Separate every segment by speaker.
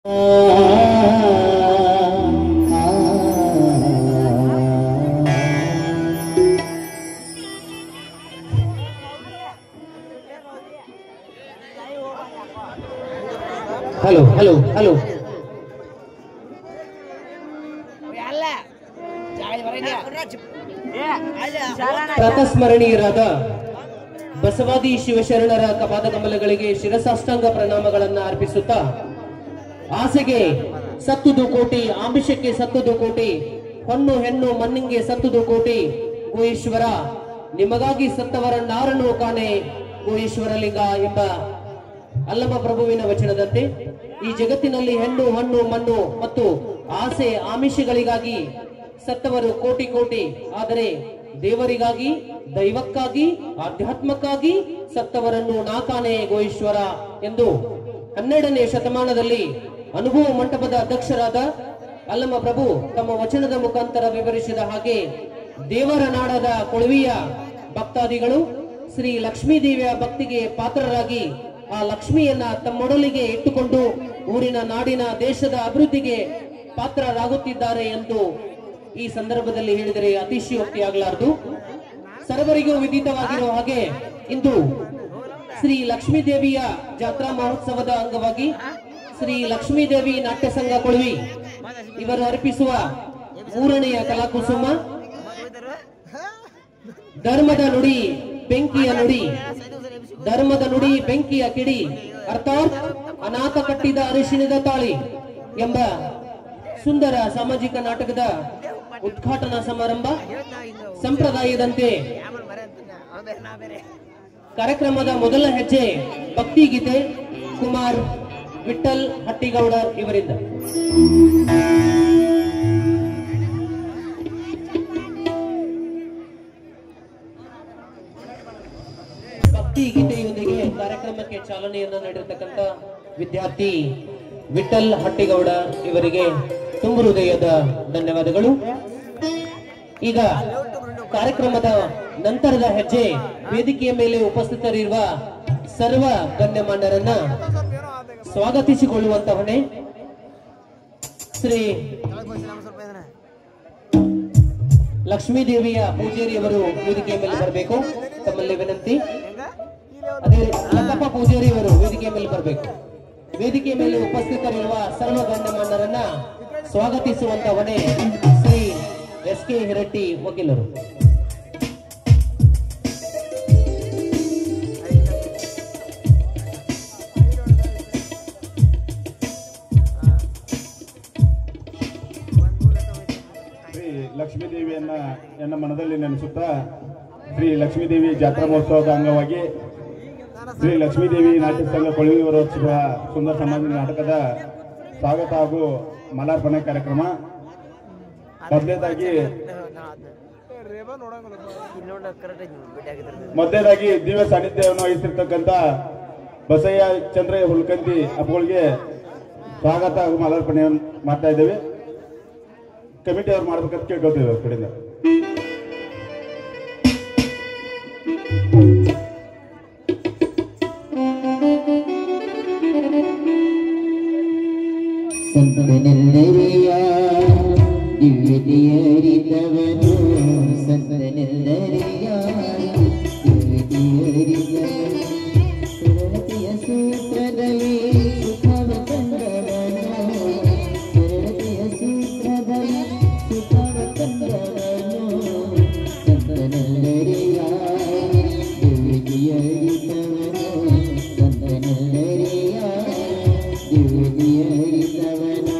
Speaker 1: Hello hello hello ಪ್ರಾತಸ್ಮರಣೀಯರಾದ ಬಸವಾದಿ ಶಿವಶರಣರ ಕಪಾದ ಕಮಲಗಳಿಗೆ ಶಿರಸಾಷ್ಟಾಂಗ ಪ್ರಣಾಮಗಳನ್ನು ಅರ್ಪಿಸುತ್ತಾ, ಆಸೆಗೆ ಸತ್ತುದು ಕೋಟಿ, ಆಮಿಷಕ್ಕೆ ಸತ್ತುದು ಕೋಟಿ, ಹೊನ್ನು ಹೆಣ್ಣು ಮಣ್ಣಿಂಗೆ ಸತ್ತುದು ಕೋಟಿ, ಗೋಯೇಶ್ವರ ನಿಮಗಾಗಿ ಸತ್ತವರನ್ನಾರನ್ನು ಕಾಣೆ ಗೋಯೇಶ್ವರಲಿಂಗ ಎಂಬ ಅಲ್ಲಮ ಪ್ರಭುವಿನ ವಚನದಂತೆ ಈ ಜಗತ್ತಿನಲ್ಲಿ ಹೆಣ್ಣು ಹಣ್ಣು ಮಣ್ಣು ಮತ್ತು ಆಸೆ ಆಮಿಷಗಳಿಗಾಗಿ ಸತ್ತವರು ಕೋಟಿ ಕೋಟಿ, ಆದರೆ ದೇವರಿಗಾಗಿ, ದೈವಕ್ಕಾಗಿ, ಆಧ್ಯಾತ್ಮಕ್ಕಾಗಿ ಸತ್ತವರನ್ನು ನಾಕಾಣೆ ಗೋಯೇಶ್ವರ ಎಂದು 12ನೇ ಶತಮಾನದಲ್ಲಿ ಅನುಭವ ಮಂಟಪದ ಅಧ್ಯಕ್ಷರಾದ ಅಲ್ಲಮ ಪ್ರಭು ತಮ್ಮ ವಚನದ ಮುಖಾಂತರ ವಿವರಿಸಿದ ಹಾಗೆ, ದೇವರ ನಾಡದ ಕೊಳವಿಯ ಭಕ್ತಾದಿಗಳು ಶ್ರೀ ಲಕ್ಷ್ಮೀ ದೇವಿಯ ಭಕ್ತಿಗೆ ಪಾತ್ರರಾಗಿ ಆ ಲಕ್ಷ್ಮಿಯನ್ನ ತಮ್ಮೊಡಲಿಗೆ ಇಟ್ಟುಕೊಂಡು ಊರಿನ, ನಾಡಿನ, ದೇಶದ ಅಭಿವೃದ್ಧಿಗೆ ಪಾತ್ರರಾಗುತ್ತಿದ್ದಾರೆ ಎಂದು ಈ ಸಂದರ್ಭದಲ್ಲಿ ಹೇಳಿದರೆ ಅತಿಶಯೋಕ್ತಿಯಾಗಲಾರದು. ಸರ್ವರಿಗೂ ವಿದಿತವಾಗಿರುವ ಹಾಗೆ ಇಂದು ಶ್ರೀ ಲಕ್ಷ್ಮೀ ದೇವಿಯ ಜಾತ್ರಾ ಮಹೋತ್ಸವದ ಅಂಗವಾಗಿ ಶ್ರೀ ಲಕ್ಷ್ಮೀ ದೇವಿ ನಾಟ್ಯ ಸಂಘ ಕೊಳವಿ ಇವರು ಅರ್ಪಿಸುವ 3ನೆಯ ಕಲಾಕುಸುಮ ಧರ್ಮದ ನುಡಿ ಬೆಂಕಿಯ ನುಡಿ, ಧರ್ಮದ ನುಡಿ ಬೆಂಕಿಯ ಕಿಡಿ, ಅರ್ಥಾತ್ ಅನಾಥ ಕಟ್ಟಿದ ಅರಿಶಿಣದ ತಾಳಿ ಎಂಬ ಸುಂದರ ಸಾಮಾಜಿಕ ನಾಟಕದ ಉದ್ಘಾಟನಾ ಸಮಾರಂಭ ಸಂಪ್ರದಾಯದಂತೆ ಕಾರ್ಯಕ್ರಮದ ಮೊದಲ ಹೆಜ್ಜೆ ಭಕ್ತಿ ಗೀತೆ ಕುಮಾರ್ ವಿಠಲ್ ಹಟ್ಟಿಗೌಡ ಇವರಿಂದ. ಭಕ್ತಿ ಗೀತೆಯೊಂದಿಗೆ ಕಾರ್ಯಕ್ರಮಕ್ಕೆ ಚಾಲನೆಯನ್ನು ನೀಡಿರತಕ್ಕಂತ ವಿದ್ಯಾರ್ಥಿ ವಿಠಲ್ ಹಟ್ಟಿಗೌಡ ಇವರಿಗೆ ತುಂಬು ಹೃದಯದ ಧನ್ಯವಾದಗಳು. ಈಗ ಕಾರ್ಯಕ್ರಮದ ನಂತರದ ಹೆಜ್ಜೆ ವೇದಿಕೆಯ ಮೇಲೆ ಉಪಸ್ಥಿತರಿರುವ ಸರ್ವ ಗಣ್ಯಮಾನ್ಯರನ್ನ ಸ್ವಾಗತಿಸಿಕೊಳ್ಳುವಂತ ಹೊಣೆ ಶ್ರೀ ಲಕ್ಷ್ಮೀ ದೇವಿಯ ಪೂಜಾರಿಯವರು ವೇದಿಕೆಯ ಮೇಲೆ ಬರಬೇಕು, ತಮ್ಮಲ್ಲಿ ವಿನಂತಿ. ಅದೇ ಲಕ್ಕಪ್ಪ ಪೂಜಾರಿಯವರು ವೇದಿಕೆಯ ಮೇಲೆ ಬರಬೇಕು. ವೇದಿಕೆಯ ಮೇಲೆ ಉಪಸ್ಥಿತರಿರುವ ಸರ್ವ ಗಣ್ಯಮಾನ್ಯರನ್ನ ಸ್ವಾಗತಿಸುವಂತ ಹೊಣೆ ಶ್ರೀ ಎಸ್.ಕೆ. ಹಿರಟ್ಟಿ ವಕೀಲರು.
Speaker 2: ಶ್ರೀ ಲಕ್ಷ್ಮೀ ದೇವಿಯನ್ನ ನನ್ನ ಮನದಲ್ಲಿ ನೆನೆಸುತ್ತಾ, ಶ್ರೀ ಲಕ್ಷ್ಮೀ ದೇವಿ ಜಾತ್ರಾ ಮಹೋತ್ಸವದ ಅಂಗವಾಗಿ ಶ್ರೀ ಲಕ್ಷ್ಮೀ ದೇವಿ ನಾಟ್ಯ ಸಂಘ ಕೊಳವಿಯವರು ರಚಿಸುವ ಸುಂದರ ಸಮಾಜ ನಾಟಕದ ಸ್ವಾಗತ ಹಾಗೂ ಮಾಲಾರ್ಪಣೆ ಕಾರ್ಯಕ್ರಮ. ಮೊದಲನೇದಾಗಿ ದಿವ್ಯ ಸಾನ್ನಿಧ್ಯವನ್ನು ವಹಿಸಿರ್ತಕ್ಕಂಥ ಬಸಯ್ಯ ಚಂದ್ರ ಹುಲ್ಕಂದಿ ಅಪ್ಪಗಳಿಗೆ ಸ್ವಾಗತ ಹಾಗೂ ಮಾಲಾರ್ಪಣೆ ಮಾಡ್ತಾ ಇದ್ದೇವೆ. ಕಮಿಟಿ ಅವ್ರು ಮಾಡ್ಬೇಕಂತ ಕೇಳ್ಕೊಳ್ತೇವೆ ಅವ್ರ ಕಡೆಯಿಂದ.
Speaker 3: ಸಂತನೆಲ್ಲರಿಯ ದಿವ್ಯತೆಯರಿದವನು, ಸಂತನೆಲ್ಲರಿಯ ದಿವ್ಯತೆಯರಿದವನು, ಸರಳತೆಯ ಸೂತ್ರದಲ್ಲಿ ಸುಖವ ಕಂಡವನು, ಸರಳತೆಯ ಸೂತ್ರದಲ್ಲಿ ಸುಖವ ಕಂಡವನು, ಸಂತನೆಲ್ಲರಿಯ ದಿವ್ಯತೆಯರಿದವನು, ಸಂತನೆಲ್ಲರಿಯ ದಿವ್ಯತೆಯರಿದವನು.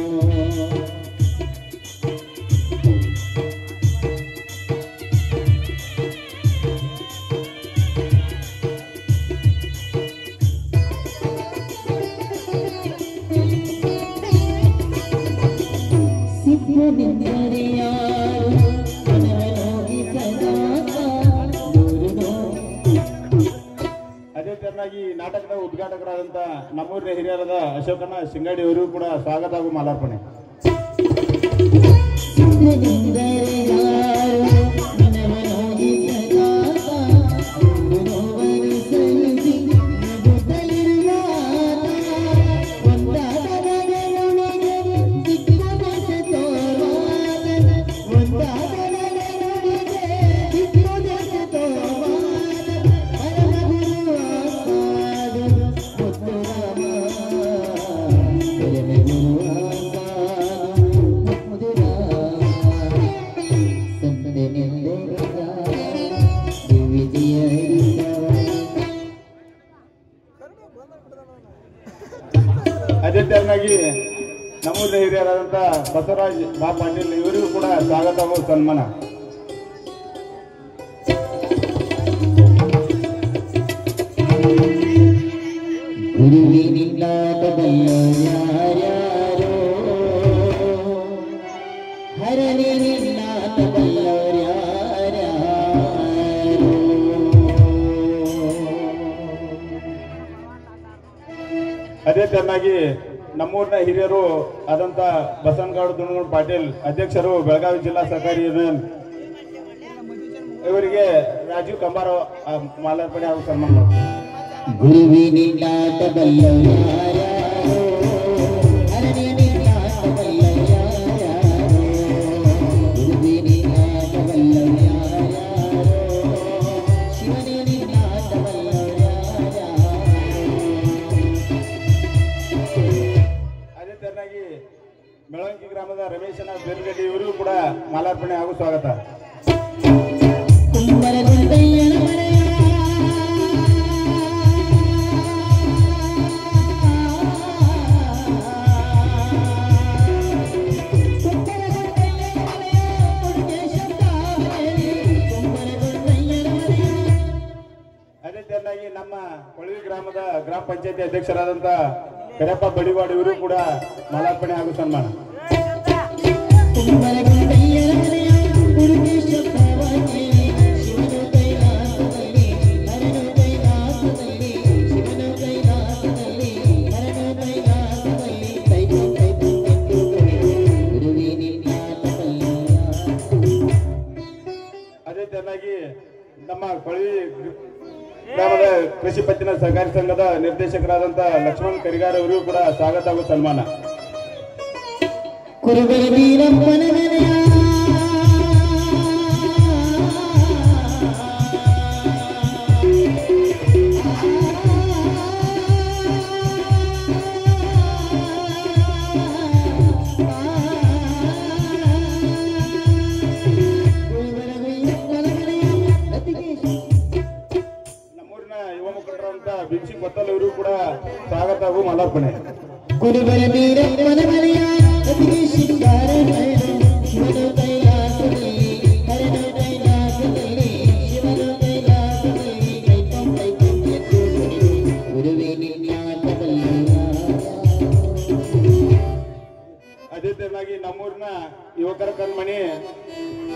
Speaker 2: ಅದೇ ತೆರನಾಗಿ ನಾಟಕದ ಉದ್ಘಾಟಕರಾದಂತ ನಮ್ಮೂರಿನ ಹಿರಿಯರಾದ ಅಶೋಕಣ್ಣ ಸಿಂಗಾಡಿ ಅವರಿಗೂ ಕೂಡ ಸ್ವಾಗತ ಹಾಗೂ ಮಾಲಾರ್ಪಣೆ.
Speaker 3: ಒಂದಾದ
Speaker 2: ನಮ್ಮೂರಿನ ಹಿರಿಯರಾದಂಥ ಬಸವರಾಜ್ ಬಾ ಪಾಟೀಲ್ ಇವರಿಗೂ ಕೂಡ ಸ್ವಾಗತ ಹಾಗೂ ಸನ್ಮಾನ.
Speaker 3: ಗುರುವಿನಿಲ್ಲಾದ ಬಲ್ಲವರ್ಯಾರ್ಯಾರೋ ಹರನಿನಿಲ್ಲಾದ ಬಲ್ಲವರ್ಯಾರ್ಯಾರೋ.
Speaker 2: ಅದೇ ಚೆನ್ನಾಗಿ ನಮ್ಮೂರಿನ ಹಿರಿಯರು ಆದಂಥ ಬಸವನಗೌಡ ದುಣಗೌಡ ಪಾಟೀಲ್ ಅಧ್ಯಕ್ಷರು ಬೆಳಗಾವಿ ಜಿಲ್ಲಾ ಸಹಕಾರಿ ಯೂನಿಯನ್ ಇವರಿಗೆ ರಾಜೀವ್ ಕಂಬಾರ ಮಾಲಾರ್ಪಣೆ ಹಾಗೂ ಸನ್ಮಾನ ಮಾಡ್ತಾರೆ.
Speaker 3: ಗುರುವಿನಿಲ್ಲಾದ ಬಲ್ಲವರ್ಯಾರ್ಯಾರೋ ಹರನಿನಿಲ್ಲಾದ ಬಲ್ಲವರ್ಯಾರ್ಯಾರೋ. ಗುರುವಿನಿಲ್ಲಾದ ಬಲ್ಲವರ್ಯಾರ್ಯಾರೋ ಶಿವನಿನಿಲ್ಲಾದ ಬಲ್ಲವರ್ಯಾರ್ಯಾರೋ.
Speaker 2: ಅದೇ ಚೆನ್ನಾಗಿ ಬೆಳವಂಕಿ ಗ್ರಾಮದ ರಮೇಶನ ಬೇಲ್ಗಡ್ಡಿ ಇವರಿಗೂ ಕೂಡ ಮಾಲಾರ್ಪಣೆ ಹಾಗೂ ಸ್ವಾಗತ.
Speaker 3: ಕುಂಬರಗುಂಡಯ್ಯನ ಮನೆಯ
Speaker 2: ಅದೇ ಚೆನ್ನಾಗಿ ನಮ್ಮ ಕೊಳವಿ ಗ್ರಾಮದ ಗ್ರಾಮ ಪಂಚಾಯತಿ ಅಧ್ಯಕ್ಷರಾದಂಥ ಕರೆಪ್ಪ ಬಡಿವಾಡ್ ಇವರು ಕೂಡ ಮಾಲಾರ್ಪಣೆ ಹಾಗೂ ಸನ್ಮಾನ.
Speaker 3: ಕುಂಬರಗುಂಡಯ್ಯನ ಮನೆಯ ಉಡುಗೇಶ್ವರವಾಗಿ ಶಿವನು ಕೈಲಾಸದಲ್ಲಿ ಹರನು ಕೈಲಾಸದಲ್ಲಿ ಶಿವನು ಕೈಲಾಸದಲ್ಲಿ ಹರನು ಕೈಲಾಸದಲ್ಲಿ ಕೈದು ಕೈದು ಎಂದು ಗುರುವಿನಿಲ್ಲಾದ ಬಲ್ಲವರ್ಯಾರ್ಯಾರೋ.
Speaker 2: ಅದೇ ಚೆನ್ನಾಗಿ ನಮ್ಮ ಕೊಳವಿ ಗ್ರಾಮದ ಕೃಷಿ ಪತ್ತಿನ ಸಹಕಾರಿ ಸಂಘದ ನಿರ್ದೇಶಕರಾದಂಥ ಲಕ್ಷ್ಮಣ್ ಕರಿಗಾರ್ ಅವರಿಗೂ ಕೂಡ ಸ್ವಾಗತ ಹಾಗೂ ಸನ್ಮಾನ.
Speaker 3: ಕುರುಬರ ವೀರಪ್ಪನ ಮನೆಯ ಕುರುಬರ ವೀರಪ್ಪನ ಮನೆಯ ಅತಿಕೇಶ
Speaker 2: ನಮ್ಮೂರಿನ ಯುವ ಮುಖಂಡರಾದಂಥ ಬಿಂಸಿ ಕೊತ್ತಲ್ ಇವರು ಕೂಡ ಸ್ವಾಗತ ಹಾಗೂ ಮಾಲಾರ್ಪಣೆ.
Speaker 3: ಕುರುಬರ ವೀರಪ್ಪನ ಮನೆಯ ಅತಿಗೆ ಶೃಂಗಾರ ಶಿವನು ಕೈಲಾಸದಲ್ಲಿ ಹರನು ಕೈಲಾಸದಲ್ಲಿ ಶಿವನು ಕೈಲಾಸದಲ್ಲಿ ಕೈಕಂ ಕೈಕಂ ಎಂದು ಗುರುವಿನಿಲ್ಲಾದ ಬಲ್ಲವರ್ಯಾರ್ಯಾರೋ.
Speaker 2: ಅದೇ ಚೆನ್ನಾಗಿ ನಮ್ಮೂರಿನ ಯುವಕರ ಕಣ್ಮಣಿ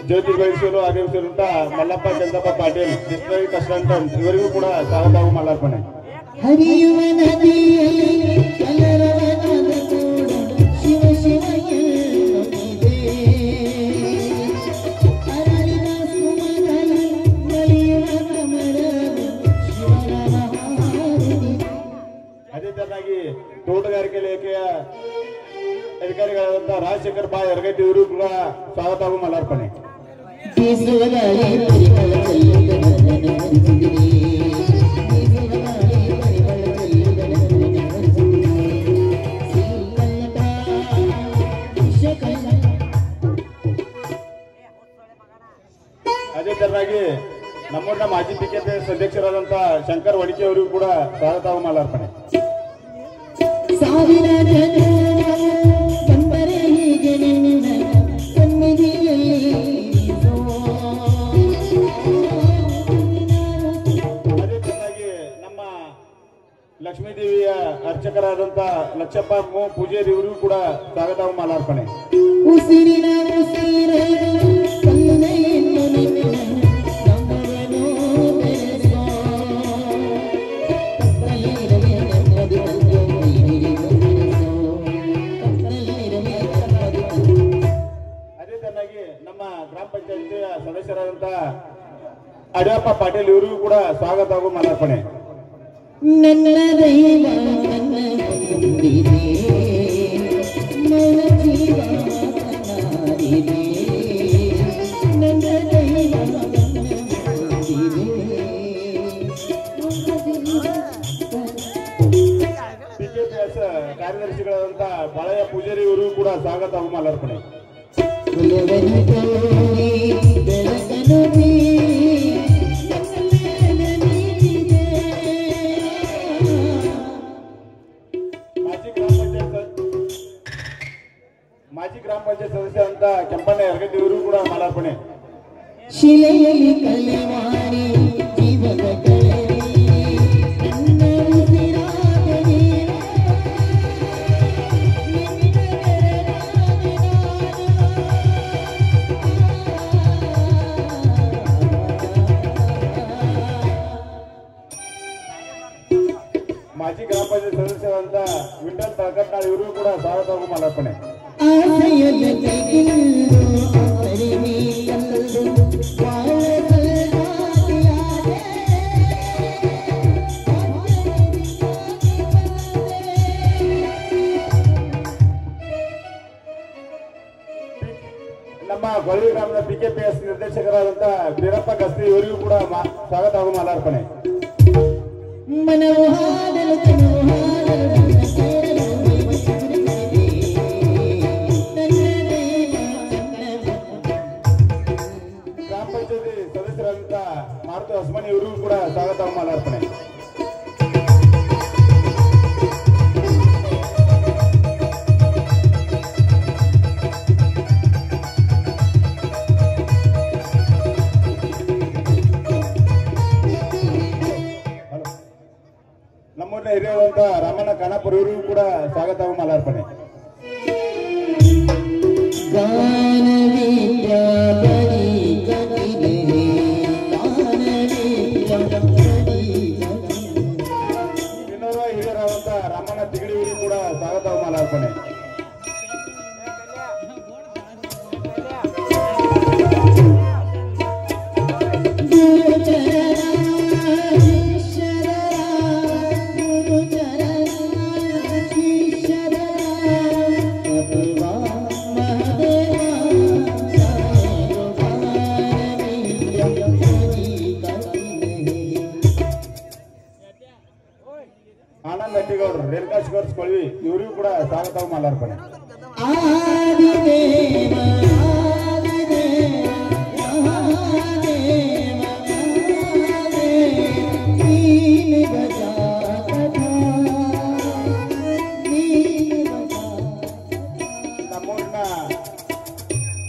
Speaker 2: ಜ್ಯೋತಿ ಬೆಳೆಸಲು ಆಗಮಿಸಿರುವಂತ ಮಲ್ಲಪ್ಪ ಚಂದಪ್ಪ ಪಾಟೀಲ್ ಡಿಸ್ಟ್ರಿಕ್ಟ್ ಅಸಿಸ್ಟೆಂಟ್ ಇವರಿಗೂ ಕೂಡ ಸ್ವಾಗತ ಹಾಗೂ ಮಾಲಾರ್ಪಣೆ.
Speaker 3: ಹರಿಯುವ ನದಿಯಲ್ಲಿ ಕಲರವನಾದ ಕೂಡ ಶಿವ ಶಿವ ಎನ್ನುತ್ತಿದೆ. ಅರಳಿನ ಸುಮದಲ್ಲಿ ನಲಿಯುವ ಕಮಲವು ಶಿವನ ಹಾಡಿದೆ.
Speaker 2: ಅದೇ ಚೆನ್ನಾಗಿ ತೋಟಗಾರಿಕೆ ಇಲಾಖೆಯ ಅಧಿಕಾರಿಗಳಾದಂಥ ರಾಜಶೇಖರ್ ಬಾ ಯರಗಟ್ಟಿ ಇವರು ಕೂಡ ಸ್ವಾಗತ ಹಾಗೂ ಮಾಲಾರ್ಪಣೆ.
Speaker 3: ಬೀಸುವ ಗಾಳಿ ಪರಿಮಳ ಚೆಲ್ಲಿದ ನನ್ನನ್ನು ಹರಿಸಿದಿರಿ. ಬೀಸುವ ಗಾಳಿ ಪರಿಮಳ ಚೆಲ್ಲಿದ ನನ್ನನ್ನು ಹರಿಸಿದಿರಿ. ಸಿರಿಕಲ್ಲಟ ವಿಷಕಲ್ಲ.
Speaker 2: ಅದೇ ತರನಾಗಿ ನಮ್ಮೂರಿನ ಮಾಜಿ ಪಿಕೆಪಿಎಸ್ ಅಧ್ಯಕ್ಷರಾದಂಥ ಶಂಕರ್ ವಡಿಕೆ ಅವರಿಗೂ ಕೂಡ ಸ್ವಾಗತ ಹಾಗೂ ಮಾಲಾರ್ಪಣೆ.
Speaker 3: ಸಾವಿರ ಜನ ಕಂಬರೆ ಹೀಗೆ ನಿನ್ನ ಸನ್ನಿಧಿಯಲ್ಲಿ ಇರಿಸೋ.
Speaker 2: ಅದೇ ಚೆನ್ನಾಗಿ ನಮ್ಮ ಲಕ್ಷ್ಮೀದೇವಿಯ ಅರ್ಚಕರಾದಂಥ ಲಕ್ಷಪ್ಪ ಪೂಜಾರಿ ಇವರಿಗೂ ಕೂಡ ಸ್ವಾಗತ ಹಾಗೂ ಮಾಲಾರ್ಪಣೆ.
Speaker 3: ಉಸಿರಿನ ಉಸಿರನು ಕಲ್ಲನೆಯನ್ನು ನಿನ್ನ ನಮ್ಮವನು ಬೆಳೆಸೋ. ಕತ್ತಲಿರಲಿ ನೆಮ್ಮದಿ ಬಂದು ಮೈಲಿಗೆ ಬೆಳೆಸೋ. ಕತ್ತಲಿರಲಿ ನೆಮ್ಮದಿ ಬಂದು.
Speaker 2: ಅದೇ ಚೆನ್ನಾಗಿ ನಮ್ಮ ಗ್ರಾಮ ಪಂಚಾಯತಿಯ ಸದಸ್ಯರಾದಂಥ ಅಡ್ಯಪ್ಪ ಪಾಟೀಲ್ ಇವರಿಗೂ ಕೂಡ ಸ್ವಾಗತ ಹಾಗೂ ಮಾಲಾರ್ಪಣೆ.
Speaker 3: ನನ್ನ ದೈವ ನನ್ನ ಮುಂದಿದೆ ನನ್ನ ಜೀವ ನನ್ನದಿದೆ. ನನ್ನ ದೈವ ನನ್ನ ಮುಂದಿದೆ.
Speaker 2: ಪಿಕೆಪಿಎಸ್ ಕಾರ್ಯದರ್ಶಿಗಳಾದಂಥ ಬಾಳಯ್ಯ ಪೂಜಾರಿ ಇವರಿಗೂ ಕೂಡ ಸ್ವಾಗತ ಹಾಗೂ ಮಾಲಾರ್ಪಣೆ.
Speaker 3: ಬೆಳಗನು ತೋರಿ ಬೆಳಕನು ಬೀರಿ
Speaker 2: ಮಾಜಿ ಗ್ರಾಮ ಪಂಚಾಯತ್ ಮಾಜಿ ಗ್ರಾಮ ಪಂಚಾಯತ್ ಸದಸ್ಯರಂತ ಕೆಂಪಣ್ಣ ಯರಗಟ್ಟಿ ಇವರು ಕೂಡ ಮಾಲಾರ್ಪಣೆ.
Speaker 3: ಶಿಲೆಯಲ್ಲಿ ಕಲೆ ಮಾಡಿ ಜೀವದ ಕಳೆರಿ ನನ್ನ ಉಸಿರಾದ ನೀರ ನಿನ್ನ ಬೆರಳಾದೆ
Speaker 2: ಮಾಜಿ ಗ್ರಾಮ ಪಂಚಾಯತ್ ಸದಸ್ಯರಂತ ವಿಠಲ್ ತಳಕಟ್ನಾಳ್ ಇವರು ಕೂಡ ಸ್ವಾಗತ ಹಾಗೂ ಮಾಲಾರ್ಪಣೆ.
Speaker 3: ಆಸೆಯಲ್ಲಿ ತೆಗೆದು ಅರಿವಿ ಕಲ್ಲು ಬಾಳಲಾಗಿಯಾದೆ
Speaker 2: ನಮ್ಮ ಗೊಳವಿ ಗ್ರಾಮದ PKPS ನಿರ್ದೇಶಕರಾದಂತ ಬೀರಪ್ಪ ಗಸ್ತಿ ಇವರಿಗೂ ಕೂಡ ಸ್ವಾಗತ ಹಾಗೂ ಮಾಲಾರ್ಪಣೆ.
Speaker 3: ಮನವು ಹಾಡಲು ತನವು ಹಾಡಲು ನನ್ನ ಸೇರಲು
Speaker 2: ಗ್ರಾಮ ಪಂಚಾಯತಿ ಸದಸ್ಯರಾದಂತ ಮಾರುತಿ ಹೊಸಮನಿ ಇವರಿಗೂ ಕೂಡ ಸ್ವಾಗತ ಹಾಗೂ ಮಾಲಾರ್ಪಣೆ. ನಮ್ಮೂರಿನ ಹಿರಿಯರಾದಂತ ರಾಮಣ್ಣ ಖಾನಾಪುರ ಇವರಿಗೂ ಕೂಡ ಸ್ವಾಗತ ಹಾಗೂ ಮಾಲಾರ್ಪಣೆ.
Speaker 3: ಗಾನವಿದ್ಯಾ ಬಡಿ ಗದಿಲೆ ಗಾನವಿದ್ಯಾ ಬಡಿ
Speaker 2: ಇನ್ನೋರ್ವ ಹಿರಿಯರಾದಂತ ರಾಮಣ್ಣ ತಿಗಡಿ ಇವರಿಗೂ ಕೂಡ ಸ್ವಾಗತ ಹಾಗೂ ಮಾಲಾರ್ಪಣೆ. ಆನಂದ್ ಹಟ್ಟಿಗೌಡರು ರೇಣುಕಾ ಶಿವರ್ಸ್ ಕೊಳ್ವಿ ಇವರಿಗೂ ಕೂಡ ಸ್ವಾಗತ ಹಾಗೂ ಮಾಲಾರ್ಪಣೆ.
Speaker 3: ಆದಿದೇವ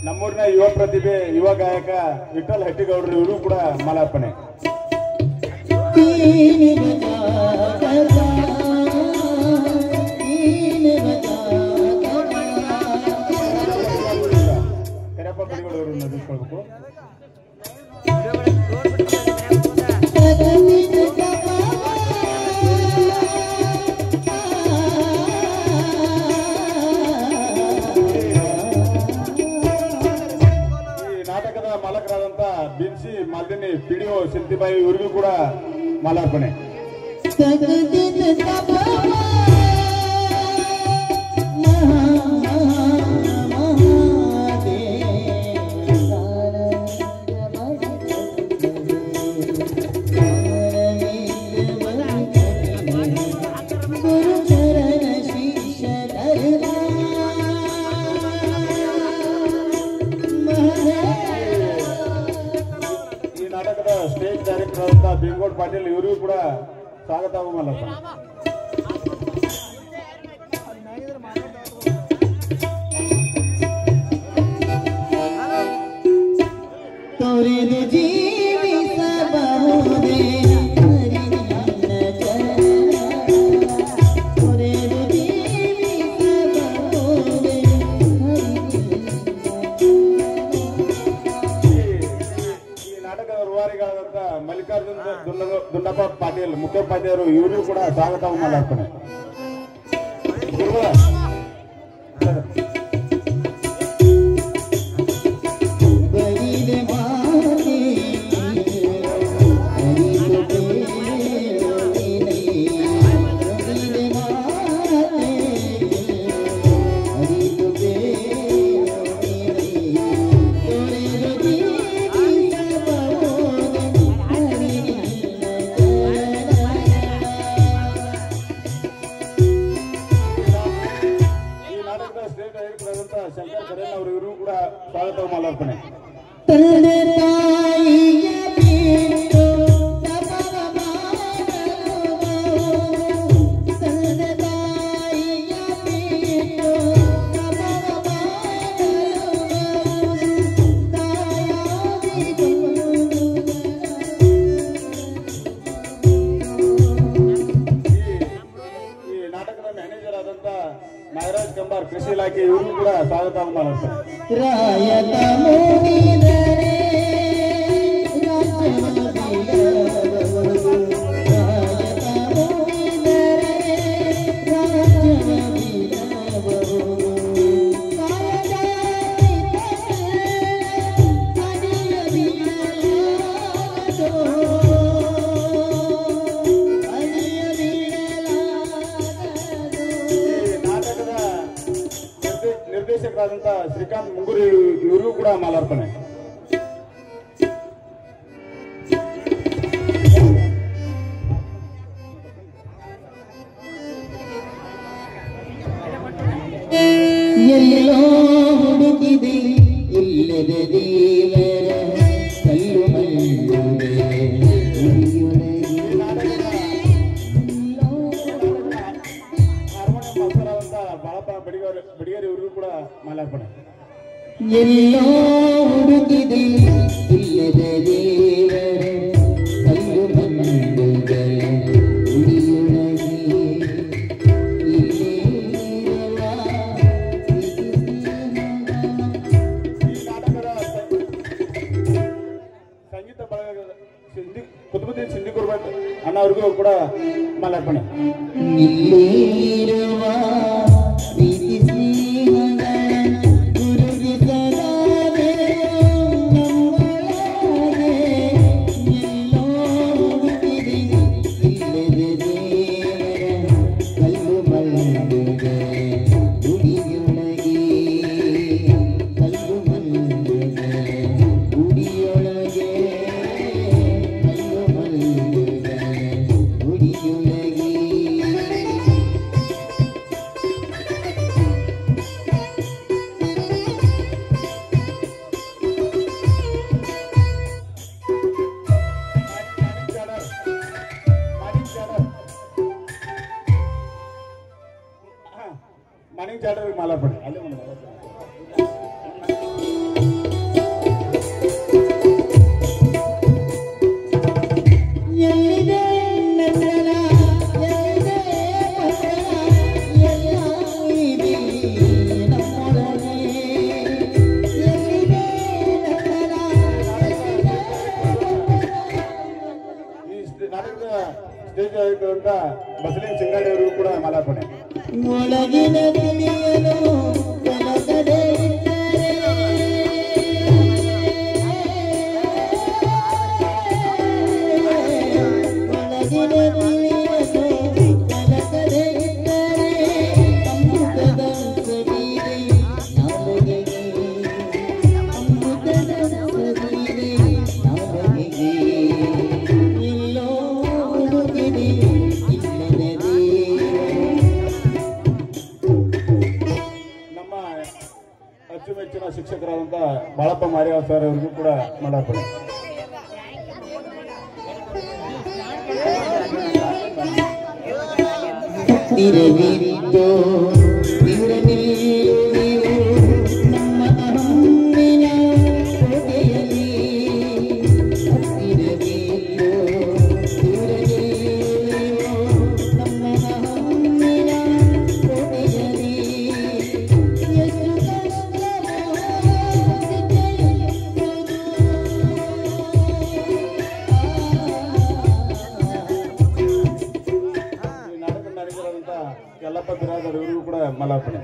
Speaker 2: ನಮ್ಮೂರಿನ ಯುವ ಪ್ರತಿಭೆ ಯುವ ಗಾಯಕ ವಿಠಲ್ ಹಟ್ಟಿಗೌಡರು ಇವರು ಕೂಡ ಮಾಲಾರ್ಪಣೆ. ಕರೆಯಪ್ಪ ಬಡಿಗೌಡರು ನಡೆಸ್ಕೊಳ್ಬೇಕು. ನಾಟಕದ ಮಾಲಕರಾದಂತ ಬಿನ್ಸಿ ಮಾಲಿನಿ PDO ಶಿಲ್ತಿಬಾಯಿ ಇವರಿಗೂ ಕೂಡ ಮಾಲಾರ್ಪಣೆ. ಈ ನಾಟಕದ ಸ್ಟೇಜ್ ಡೈರೆಕ್ಟರ್ ಆದಂತ ಬೆಂಗೋಡ್ ಪಾಟೀಲ್ ಇವರಿಗೂ ಕೂಡ ಸ್ವಾಗತ ಹಾಗೂ ಮಾಲಾರ್ಪಣೆ.
Speaker 3: ತೊರೆದು ಜೀವಿಸಬಹುದೇ ಹರಿನಿನ್ನ ಚರಣ ತೊರೆದು ಜೀವಿಸಬಹುದೇ
Speaker 2: ಈ ನಾಟಕದ ರೂವಾರಿಗಳಾದಂತ ಮಲ್ಲಿಕಾರ್ಜುನ್ ದುಂಡಪ್ಪ ಪಾಟೀಲ್ ಮುಖ್ಯೋಪಾಧ್ಯಾಯರು ಇವರಿಗೂ ಕೂಡ ಸ್ವಾಗತ ಹಾಗೂ ಮಾಲಾರ್ಪಣೆ.
Speaker 3: ಬರಿದೆ ಮಾತೆ ಅರಿದು ಬೇರೆ ಬರಿದೆ ಮಾತೆ ಅರಿದು ಬೇರೆ ತೊರೆದು ಜೀವಿಸಬಹುದೇ ಹರಿನಿನ್ನ
Speaker 2: ಈ ನಾಟಕದ ಸ್ಟೇಜ್ ಡೈರೆಕ್ಟರ್ ಆದಂತ ಶಂಕರ್ ಕರೇನ್ ಅವರು ಇವರು ಕೂಡ ಸ್ವಾಗತ ಹಾಗೂ ಮಾಲಾರ್ಪಣೆ.
Speaker 3: ತಂದೆ ತಾಯಿಯ ಬಿಟ್ಟು ತಪವ ಮಾಡಲು ತಂದೆ ತಾಯಿಯ ಬಿಟ್ಟು ತಪವ
Speaker 2: ಇಲಾಖೆ ಇವರು ಕೂಡ ಸ್ವಾಗತ ಮಾಡ್ತಾರೆ.
Speaker 3: ರಾಯತ ಮೂಡಿದರೆ ರಾಜ್ಯವ ಬೀಳಬಹುದು. ರಾಯತ ಮೂಡಿದರೆ ರಾಜ್ಯವ ಬೀಳಬಹುದು. ಕಾಯದ ಅಡಿಯ ಬೀಳಲಾಗದು. ಅಡಿಯ ಬೀಳಲಾಗದು.
Speaker 2: ನಾಟಕದ ನಿರ್ದೇಶಕರಾದಂತ ಶ್ರೀಕಾಂತ್ ಮುಂಗೂರು ಇವರು ಕೂಡ ಮಾಲಾರ್ಪಣೆ.
Speaker 3: ಎಲ್ಲೋ ಹುಡುಕಿದೆ ಇಲ್ಲದೆ ದೇವರ ಕಲ್ಲು ಮಲ್ಲುವೆ
Speaker 2: ಹಾರ್ಮೋನಿಯಂ ಮಾಸ್ತರಾದಂತ ಬಾಳಪ್ಪ ಬಡಿಗೇರಿ ಇವರು ಕೂಡ ಮಾಲಾರ್ಪಣೆ.
Speaker 3: ಎಲ್ಲೋ ಹುಡುಕಿದೆ ಇಲ್ಲದೆ ದೇವರ ಕಲ್ಲು ಮಲ್ಲುವೆ ಉಳಿಯೊಳಗೆ ಇಲ್ಲಿರುವ
Speaker 2: ಈ ನಾಟಕದ ಸಂಗೀತ ಬಳಗದ ಕುತುಬುದ್ದೀನ್ ಸಿಂಧಿ ಕುರ್ಬಟ್ ಅಣ್ಣ ಅವ್ರಿಗೂ ಕೂಡ ಮಾಲಾರ್ಪಣೆ.
Speaker 3: ಇಲ್ಲಿರುವ ಪ್ರೀತಿ ಸ್ನೇಹಗಳ ಗುರುಗೆ ಸದಾವೆ ನಮ್ಮೊಳಗೆ ಎಲ್ಲೋ ಹುಡುಕಿದೆ ಇಲ್ಲದೆ ದೇವರ ಕಲ್ಲು ಮಲ್ಲುಗೆ ಗುಡಿಯೊಳಗೆ ಕಲ್ಲು ಮಲ್ಲುಗೆ ಗುಡಿಯೊಳಗೆ ಕಲ್ಲು ಮಲ್ಲುಗೆ ಗುಡಿಯೊಳಗೆ
Speaker 2: ಮಾನಿಂಗ್ ಚಾಡರ್ ಮಾಲಾರ್ಪಣೆ.
Speaker 3: ಎಲ್ಲಿದೆ ನಂದನ ಎಲ್ಲಿದೆ ಮಂದನ ಎಲ್ಲ ಇದೆ ನಮ್ಮೊಳಗೆ ಎಲ್ಲಿದೆ ನಂದನ
Speaker 2: ಈ ನಾಟಕದ ಸ್ಟೇಜ್ ಆಗಿರುವಂತ ಬಸಲಿಂಗ್ ಸಿಂಗಾಡಿ ಅವರು ಕೂಡ ಮಾಲಾರ್ಪಣೆ.
Speaker 3: ಒಳಗಿನ ತಿಳಿಯಲು ಕಲಕದೆ ಒಳಗಿನ ತಿಳಿಯಲು ಕಲಕದೆ ಇದ್ದರೆ ಅಮೃತದ ಸವಿದೆ ನಾಲಿಗೆಗೆ ಅಮೃತದ ಸವಿದೆ ನಾಲಿಗೆಗೆ ಎಲ್ಲೋ ಹುಡುಕಿದೆ ಇಲ್ಲದೆ
Speaker 2: ನಮ್ಮ ಅಚ್ಚುಮೆಚ್ಚಿನ ಶಿಕ್ಷಕರಾದಂತ ಬಾಳಪ್ಪ ಮಾರಿಯಾವ್ ಸರ್ ಅವರಿಗೂ ಕೂಡ ಮಾಲಾರ್ಪಣೆ.
Speaker 3: ತಿರವಿರಿತೋ ತಿರನಿಲ್ಲುವೆಯೋ ನಮ್ಮ ಅಹಮ್ಮಿನ ಕೊಡೆಯಲ್ಲಿ ತಿರವಿರಿತೋ ತಿರನಿಲ್ಲುವೆಯೋ ನಮ್ಮ ಅಹಮ್ಮಿನ ಕೊಡೆಯಲ್ಲಿ ಎಷ್ಟು
Speaker 2: ಈ ನಾಟಕ ನಡಿಗರಾದಂತ ಯಲ್ಲಪ್ಪ ಬಿರಾದರ್ ಇವರಿಗೂ ಕೂಡ ಮಾಲಾರ್ಪಣೆ.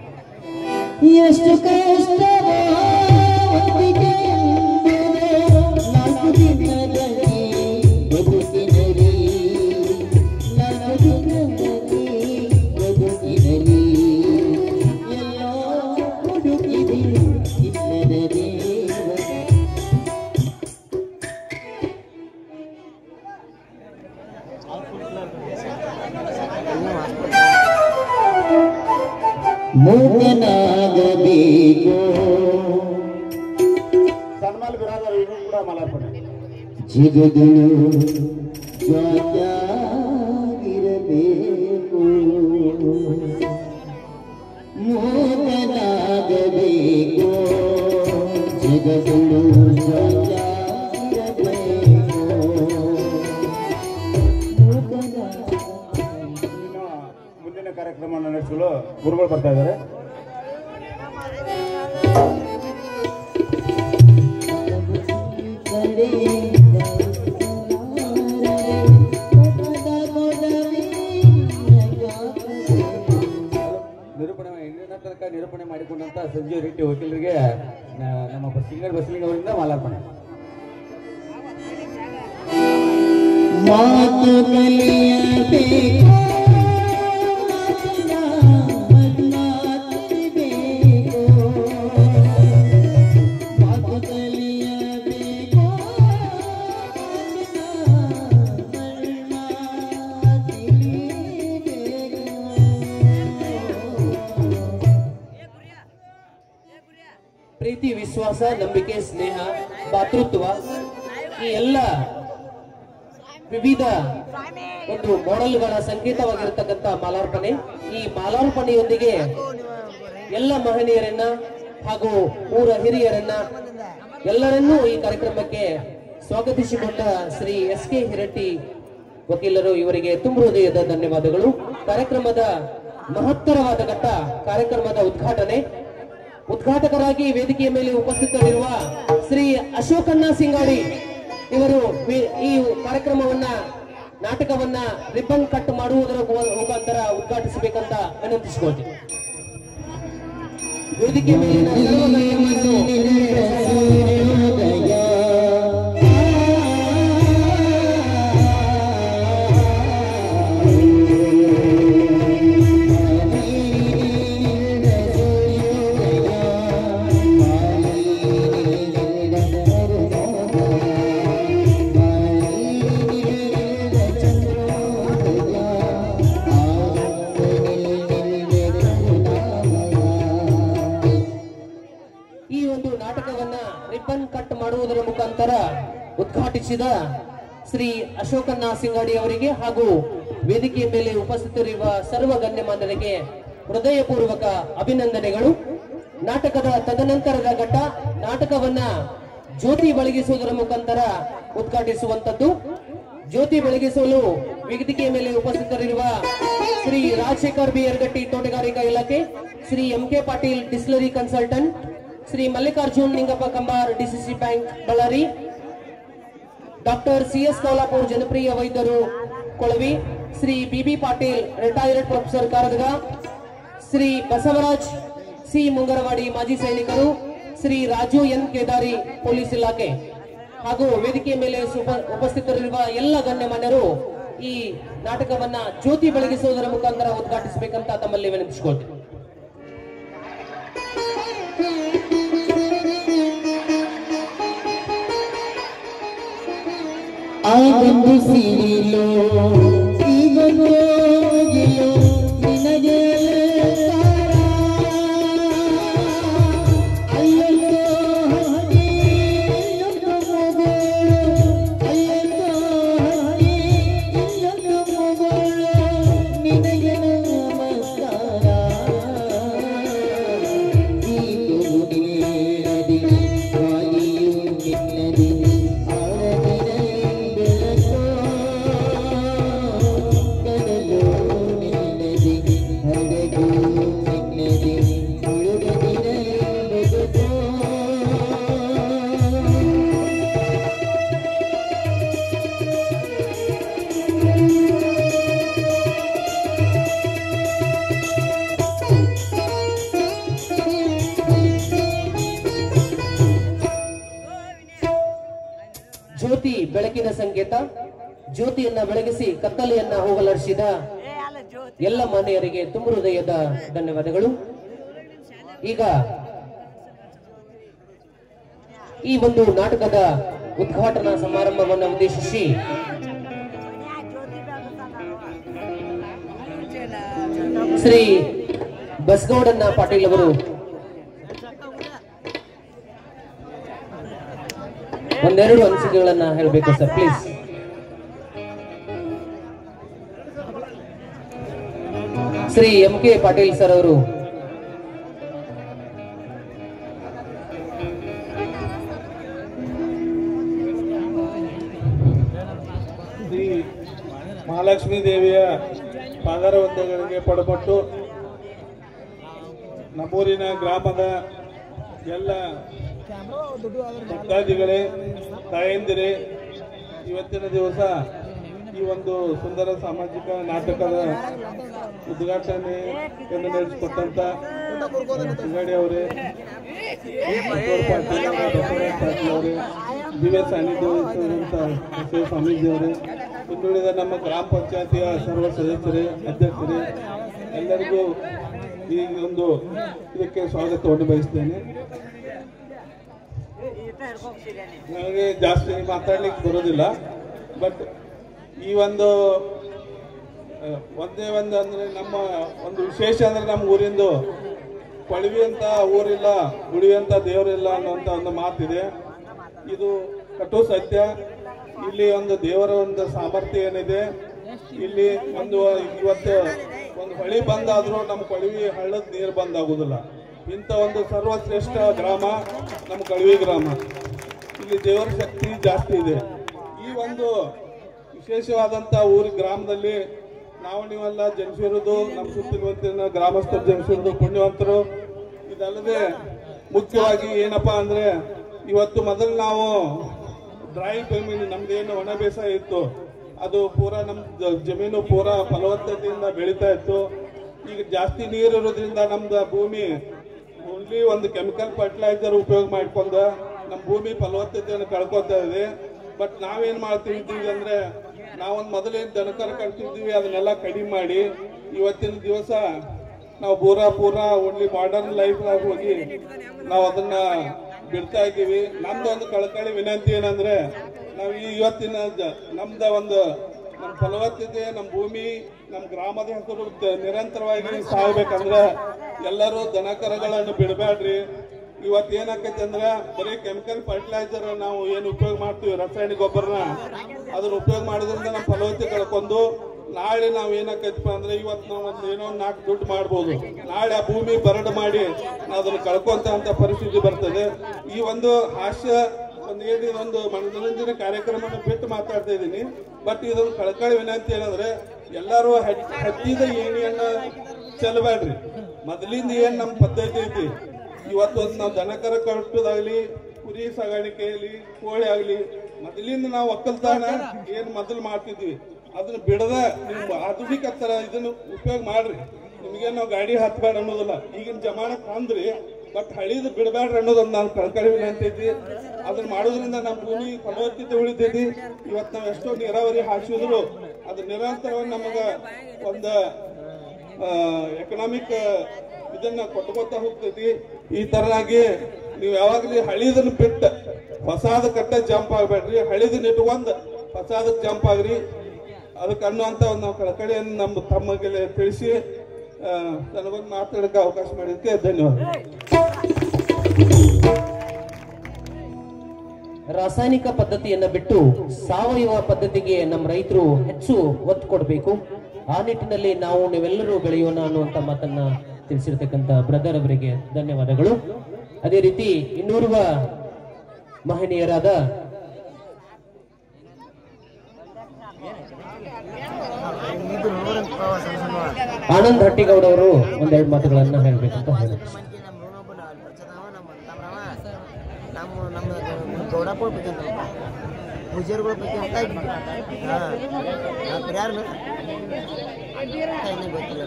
Speaker 3: ಎಷ್ಟು ಕಷ್ಟವೋ ಒಪ್ಪಿಗೆ ಎಂಬುದು ನಾಲ್ಕು ದಿನದಲ್ಲಿ ಬದುಕಿನಲ್ಲಿ ನಾಲ್ಕು ದಿನದಲ್ಲಿ ಬದುಕಿನಲ್ಲಿ ಎಲ್ಲೋ ಹುಡುಕಿದೆ ಇಲ್ಲದ ದೇವರ ಮೂಕನಾಗಬೇಕು
Speaker 2: ಸನ್ಮಾಲ್ ಬಿರಾದರ್ ಇವರು ಕೂಡ ಮಾಲಾರ್ಪಣೆ.
Speaker 3: ಜಿಗದಳು ಜ್ವಾಲಾಗಿರಬೇಕು ಮೂಕನಾಗಬೇಕು ಜಿಗದಳು ಜ್ವಾಲಾಗಿರಬೇಕು
Speaker 2: ಇನ್ನು ಮುಂದಿನ ಕಾರ್ಯಕ್ರಮ ನಡೆಸಲು ಗುರುಗಳು ಬರ್ತಾ ಇದ್ದಾರೆ.
Speaker 4: ನಿರೂಪಣೆ ಮಾಡಿಕೊಂಡಂತ ಸಂಜೀವ್ ರೆಡ್ಡಿ ವಕೀಲರಿಗೆ ನಮ್ಮ ಸಿಂಗರ್ ಬಸಲಿಂಗ ಅವರಿಂದ ಮಾಲಾರ್ಪಣೆ.
Speaker 3: ಮಾತು ಕಲಿಯಬೇಕು ಮಾತು ಕಲಿಯಬೇಕು
Speaker 1: ಪ್ರೀತಿ, ವಿಶ್ವಾಸ, ನಂಬಿಕೆ, ಸ್ನೇಹ, ಭಾತೃತ್ವ ಈ ಎಲ್ಲ ವಿವಿಧ ಒಂದು ಮಾಡೆಲ್ಗಳ ಸಂಕೇತವಾಗಿರತಕ್ಕಂಥ ಮಾಲಾರ್ಪಣೆ. ಈ ಮಾಲಾರ್ಪಣೆಯೊಂದಿಗೆ ಎಲ್ಲ ಮಹನೀಯರನ್ನ ಹಾಗೂ ಊರ ಹಿರಿಯರನ್ನ ಎಲ್ಲರನ್ನೂ ಈ ಕಾರ್ಯಕ್ರಮಕ್ಕೆ ಸ್ವಾಗತಿಸಿಕೊಂಡ ಶ್ರೀ SK ಹಿರಟ್ಟಿ ವಕೀಲರು ಇವರಿಗೆ ತುಂಬ ಹೃದಯದ ಧನ್ಯವಾದಗಳು. ಕಾರ್ಯಕ್ರಮದ ಮಹತ್ತರವಾದ ಘಟ್ಟ ಕಾರ್ಯಕ್ರಮದ ಉದ್ಘಾಟಕರಾಗಿ ವೇದಿಕೆಯ ಮೇಲೆ ಉಪಸ್ಥಿತರಿರುವ ಶ್ರೀ ಅಶೋಕಣ್ಣ ಸಿಂಗಾಡಿ ಇವರು ಈ ಕಾರ್ಯಕ್ರಮವನ್ನ ನಾಟಕವನ್ನ ರಿಬ್ಬನ್ ಕಟ್ ಮಾಡುವುದರ ಮುಖಾಂತರ ಉದ್ಘಾಟಿಸಬೇಕಂತ ವಿನಂತಿಸಿಕೊಳ್ತೀನಿ. ವೇದಿಕೆ ಮೇಲಿನ ಕಟ್ ಮಾಡುವುದರ ಮುಖಾಂತರ ಉದ್ಘಾಟಿಸಿದ ಶ್ರೀ ಅಶೋಕಣ್ಣ ಸಿಂಗಾಡಿ ಅವರಿಗೆ ಹಾಗೂ ವೇದಿಕೆಯ ಮೇಲೆ ಉಪಸ್ಥಿತರಿರುವ ಸರ್ವ ಗಣ್ಯಮಾನ್ಯರಿಗೆ ಹೃದಯಪೂರ್ವಕ ಅಭಿನಂದನೆಗಳು. ನಾಟಕದ ತದನಂತರದ ಘಟ್ಟ ನಾಟಕವನ್ನ ಜ್ಯೋತಿ ಬೆಳಗಿಸುವುದರ ಮುಖಾಂತರ ಉದ್ಘಾಟಿಸುವಂತದ್ದು. ಜ್ಯೋತಿ ಬೆಳಗಿಸಲು ವೇದಿಕೆಯ ಮೇಲೆ ಉಪಸ್ಥಿತರಿರುವ ಶ್ರೀ ರಾಜಶೇಖರ್ ಬಿ ಯರಗಟ್ಟಿ ತೋಟಗಾರಿಕಾ ಇಲಾಖೆ, Shri MK Patil distillery consultant, Shri Mallikarjun Ningappa Kambar DCC bank Ballari, doctor CS Kaulapur ಜನಪ್ರಿಯ ವೈದ್ಯರು Kolavi, Shri BB Patil retired professor Karadaga, Shri Basavaraj C Mungarawadi ಮಾಜಿ ಸೈನಿಕರು, ಶ್ರೀ ರಾಜು N ಕೇದಾರಿ ಪೊಲೀಸ್ ಇಲಾಖೆ ಹಾಗೂ ವೇದಿಕೆಯ ಮೇಲೆ ಉಪಸ್ಥಿತರಿರುವ ಎಲ್ಲ ಗಣ್ಯಮಾನ್ಯರು ಈ ನಾಟಕವನ್ನ ಜ್ಯೋತಿ ಬೆಳಗಿಸುವುದರ ಮುಖಾಂತರ ಉದ್ಘಾಟಿಸಬೇಕಂತ ತಮ್ಮಲ್ಲಿ ವಿನಂತಿಸಿಕೊಳ್ತೀನಿ.
Speaker 3: ಆಗೊಂದು ಸಿರಿಲೋ ಈಗೊಂದು ಗಿಲೋ ನಿನಗೆ ಅಯ್ಯೋ ಹರಿ ಇಲ್ಲೊಂದು ಮಗಳು, ಅಯ್ಯೋ ಹರಿ ಇಲ್ಲೊಂದು ಮಗಳು, ನಿನಗೆ ನಮಸ್ಕಾರ. ಈ ತುರುಡಿನದಿ ವಾಲಿಯು ನಿನ್ನದಿ
Speaker 1: ಜ್ಯೋತಿ ಬೆಳಕಿನ ಸಂಕೇತ. ಜ್ಯೋತಿಯನ್ನ ಬೆಳಗಿಸಿ ಕತ್ತಲೆಯನ್ನ ಹೋಗಲಾಡಿಸಿದ ಎಲ್ಲ ಮನೆಯರಿಗೆ ತುಂಬ ಹೃದಯದ ಧನ್ಯವಾದಗಳು. ಈಗ ಈ ಒಂದು ನಾಟಕದ ಉದ್ಘಾಟನಾ ಸಮಾರಂಭವನ್ನು ಉದ್ದೇಶಿಸಿ ಶ್ರೀ ಬಸಗೌಡಣ್ಣ ಪಾಟೀಲ್ ಅವರು ಒಂದೆರಡು ಅನಿಸಿಕೆಗಳನ್ನ ಹೇಳಬೇಕು sir, please. Shri MK Patil sir ಅವರು
Speaker 5: ಶ್ರೀ ಮಹಾಲಕ್ಷ್ಮೀ ದೇವಿಯ ಪಾದಾರವಂದಗಳಿಗೆ ಪಡಪಟ್ಟು
Speaker 6: ನಮ್ಮೂರಿನ ಗ್ರಾಮದ ಎಲ್ಲ ಭಕ್ತಾದಿಗಳೇ, ತಾಯಂದಿರೇ, ಇವತ್ತಿನ ದಿವಸ ಈ ಒಂದು ಸುಂದರ ಸಾಮಾಜಿಕ ನಾಟಕದ ಉದ್ಘಾಟನೆಯನ್ನು ನಡೆಸಿಕೊಟ್ಟಂತ ಸಿಂಗಾಡಿ ಅವರೇ, ಪಾಟೀಲ್ ಅವರೇ, ದಿವ್ಯ ಸಾನ್ನಿಧ್ಯ ವಹಿಸಿದಂತ ಸ್ವಾಮೀಜಿ ಅವರೇ, ಇನ್ನುಳಿದ ನಮ್ಮ ಗ್ರಾಮ ಪಂಚಾಯತಿಯ ಸರ್ವ ಸದಸ್ಯರೇ, ಅಧ್ಯಕ್ಷರೇ, ಎಲ್ಲರಿಗೂ ಈ ಒಂದು ಇದಕ್ಕೆ ಸ್ವಾಗತವನ್ನು ಬಯಸ್ತೇನೆ. ನನಗೆ ಜಾಸ್ತಿ ಮಾತಾಡ್ಲಿಕ್ಕೆ ಬರೋದಿಲ್ಲ, ಬಟ್ ಈ ಒಂದು ಒಂದೇ ಒಂದು ಅಂದ್ರೆ ನಮ್ಮ ಒಂದು ವಿಶೇಷ ಅಂದ್ರೆ ನಮ್ಮ ಊರಿಂದು ಕೊಳವಿ ಅಂತ ಊರಿಲ್ಲ, ಗುಡಿ ಅಂತ ದೇವರಿಲ್ಲ ಅನ್ನುವಂತ ಒಂದು ಮಾತಿದೆ. ಇದು ಕಟು ಸತ್ಯ. ಇಲ್ಲಿ ಒಂದು ದೇವರ ಒಂದು ಸಾಮರ್ಥ್ಯ ಏನಿದೆ. ಇಲ್ಲಿ ಇವತ್ತು ಒಂದು ಹೊಳಿ ಬಂದಾದ್ರೂ ನಮ್ಮ ಕೊಳವಿ ಹಳ್ಳದ ನೀರು ಬಂದಾಗುದಿಲ್ಲ. ಇಂಥ ಒಂದು ಸರ್ವಶ್ರೇಷ್ಠ ಗ್ರಾಮ ನಮ್ಮ ಕೊಳವಿ ಗ್ರಾಮ. ಇಲ್ಲಿ ದೇವರ ಶಕ್ತಿ ಜಾಸ್ತಿ ಇದೆ. ಈ ಒಂದು ವಿಶೇಷವಾದಂತ ಗ್ರಾಮದಲ್ಲಿ ನಾವು ನೀವೆಲ್ಲ ಜನಿಸಿರೋದು, ನಮ್ಮ ಸುತ್ತಮುತ್ತಲಿನ ಗ್ರಾಮಸ್ಥರು ಜನಿಸಿರೋದು ಪುಣ್ಯವಂತರು. ಇದಲ್ಲದೆ ಮುಖ್ಯವಾಗಿ ಏನಪ್ಪಾ ಅಂದ್ರೆ, ಇವತ್ತು ಮೊದಲು ನಾವು ಡ್ರೈ ಜಮೀನು, ನಮ್ದೇನು ಒಣ ಬೇಸಾಯ ಇತ್ತು, ಅದು ಪೂರಾ ನಮ್ಮ ಜಮೀನು ಪೂರಾ ಫಲವತ್ತತೆಯಿಂದ ಬೆಳೀತಾ ಇತ್ತು. ಈಗ ಜಾಸ್ತಿ ನೀರು ಇರೋದ್ರಿಂದ ನಮ್ದು ಭೂಮಿ ಓನ್ಲಿ ಒಂದು ಕೆಮಿಕಲ್ ಫರ್ಟಿಲೈಸರ್ ಉಪಯೋಗ ಮಾಡ್ಕೊಂಡು ನಮ್ಮ ಭೂಮಿ ಫಲವತ್ತತೆಯನ್ನು ಕಳ್ಕೊತಾ ಇದೆ. ಬಟ್ ನಾವೇನ್ ಮಾಡ್ತಿದ್ದೀವಿ ಅಂದ್ರೆ, ನಾವೊಂದು ಮೊದಲೇನು ದನಕರ ಕಟ್ತಿದ್ವಿ ಅದನ್ನೆಲ್ಲ ಕಡಿಮೆ ಮಾಡಿ ಇವತ್ತಿನ ದಿವಸ ನಾವು ಪೂರಾ ಓನ್ಲಿ ಮಾಡರ್ನ್ ಲೈಫ್ ಹೋಗಿ ನಾವು ಅದನ್ನ ಬಿಡ್ತಾ ಇದ್ದೀವಿ. ನಮ್ದು ಒಂದು ಕಳಕಳಿ ವಿನಂತಿ ಏನಂದ್ರೆ, ನಾವು ಇವತ್ತಿನ ನಮ್ಮ ಫಲವತ್ತತೆ, ನಮ್ಮ ಭೂಮಿ, ನಮ್ಮ ಗ್ರಾಮದ ಹೆಸರು ನಿರಂತರವಾಗಿ ಸಾಗಬೇಕಂದ್ರೆ ಎಲ್ಲರೂ ದನಕರಗಳನ್ನು ಬಿಡಬೇಡ್ರಿ. ಇವತ್ತು ಏನಾಕೈತಿ ಅಂದ್ರೆ, ಬರೀ ಕೆಮಿಕಲ್ ಫರ್ಟಿಲೈಸರ್ ನಾವು ಏನು ಉಪಯೋಗ ಮಾಡ್ತೀವಿ, ರಾಸಾಯನಿಕ ಗೊಬ್ಬರನ, ಅದನ್ನ ಉಪಯೋಗ ಮಾಡೋದ್ರಿಂದ ನಮ್ಮ ಫಲವತ್ತತೆ ಕಳ್ಕೊಂಡು ನಾಳೆ ನಾವು ಏನಾಕೈತಪ್ಪ ಅಂದ್ರೆ, ಇವತ್ತು ನಾವು ಏನೋ 4 ದುಡ್ಡು ಮಾಡ್ಬೋದು, ನಾಳೆ ಆ ಭೂಮಿ ಬರಡು ಮಾಡಿ ನಾವು ಅದನ್ನು ಕಳ್ಕೊಂತ ಪರಿಸ್ಥಿತಿ ಬರ್ತದೆ. ಈ ಒಂದು ಹಾಸ್ಯ ಒಂದು ಮನೋರಂಜನೆ ಕಾರ್ಯಕ್ರಮನ ಬಿಟ್ಟು ಮಾತಾಡ್ತಾ ಇದ್ದೀನಿ. ಬಟ್ ಇದೊಂದು ಕಳಕಳಿ ವಿನಂತಿ ಏನಂದ್ರೆ, ಎಲ್ಲರೂ ಹತ್ತಿದ ಏಣಿಯನ್ನ ಚೆಲ್ಲಬೇಡ್ರಿ. ಮೊದಲಿಂದ ಏನ್ ನಮ್ಮ ಪದ್ಧತಿ ಐತಿ, ಇವತ್ತು ನಾವು ದನಕರ ಕಟ್ಟೋದಾಗ್ಲಿ, ಕುರಿ ಸಾಗಾಣಿಕೆಯಲ್ಲಿ, ಕೋಳಿ ಆಗ್ಲಿ, ಮೊದಲಿಂದ ನಾವು ಒಕ್ಕಲ್ತಾನ ಏನ್ ಮೊದಲು ಮಾಡ್ತಿದ್ವಿ ಅದನ್ನ ಬಿಡದ ನೀವು ಆಧುನಿಕ ತರ ಇದನ್ನ ಉಪಯೋಗ ಮಾಡ್ರಿ. ನಿಮ್ಗೆ ನಾವು ಗಾಡಿ ಹತ್ಬೇಡ ಅನ್ನೋದಿಲ್ಲ, ಈಗಿನ ಜಮಾನಕ್ಕೆ ಅಂದ್ರಿ. ಬಟ್ ಹಳಿದು ಬಿಡಬೇಡ್ರಿ ಅನ್ನೋದೊಂದು ನಾನು ಕಳ್ಕಳಿ ವಿನಂತಿ ಐತಿ. ಅದನ್ನ ಮಾಡೋದ್ರಿಂದ ನಮ್ಮ ಭೂಮಿ ಫಲವತ್ತತೆ ಉಳಿತೈತಿ. ಇವತ್ತು ನಾವು ಎಷ್ಟೋ ನೀರಾವರಿ ಹಾಕಿದ್ರು ಅದು ನಿರಂತರವಾಗಿ ನಮಗ ಒಂದು ಎಕನಾಮಿಕ್ ಇದನ್ನ ಕೊಟ್ಕೋತಾ ಹೋಗ್ತೈತಿ. ಈ ತರನಾಗಿ ನೀವು ಯಾವಾಗಲೂ ಹಳಿದನ್ನ ಬಿಟ್ಟ ಹೊಸಾದ ಕಟ್ಟ ಜಂಪ್ ಆಗ್ಬೇಡ್ರಿ, ಹಳಿದನ್ನ ಇಟ್ಕೊಂಡ್ ಹೊಸಾದಕ್ಕೆ ಜಂಪ್ ಆಗ್ರಿ. ಅದಕ್ಕೆ ಅನ್ನುವಂತ ಒಂದು ನಾವು ಕಳಕಳಿಯನ್ನು ನಮ್ಮ ತಮ್ಮಗೆ ತಿಳಿಸಿ ನನಗೊಂದು ಮಾತಾಡಕ್ಕೆ ಅವಕಾಶ ಮಾಡಿದ್ದಕ್ಕೆ ಧನ್ಯವಾದ.
Speaker 1: ರಾಸಾಯನಿಕ ಪದ್ಧತಿಯನ್ನ ಬಿಟ್ಟು ಸಾವಯವ ಪದ್ಧತಿಗೆ ನಮ್ಮ ರೈತರು ಹೆಚ್ಚು ಒತ್ತು ಕೊಡಬೇಕು. ಆ ನಿಟ್ಟಿನಲ್ಲಿ ನಾವು ನೀವೆಲ್ಲರೂ ಬೆಳೆಯೋಣ ಅನ್ನುವಂತ ಮಾತನ್ನ ತಿಳಿಸಿರ್ತಕ್ಕಂಥ ಬ್ರದರ್ ಅವರಿಗೆ ಧನ್ಯವಾದಗಳು. ಅದೇ ರೀತಿ ಇನ್ನೋರ್ವ ಮಹನೀಯರಾದ ಆನಂದ್ ಹಟ್ಟಿಗೌಡ ಅವರು ಒಂದೆರಡು ಮಾತುಗಳನ್ನ ಹೇಳ್ಬೇಕಂತ ಹೇಳಿ.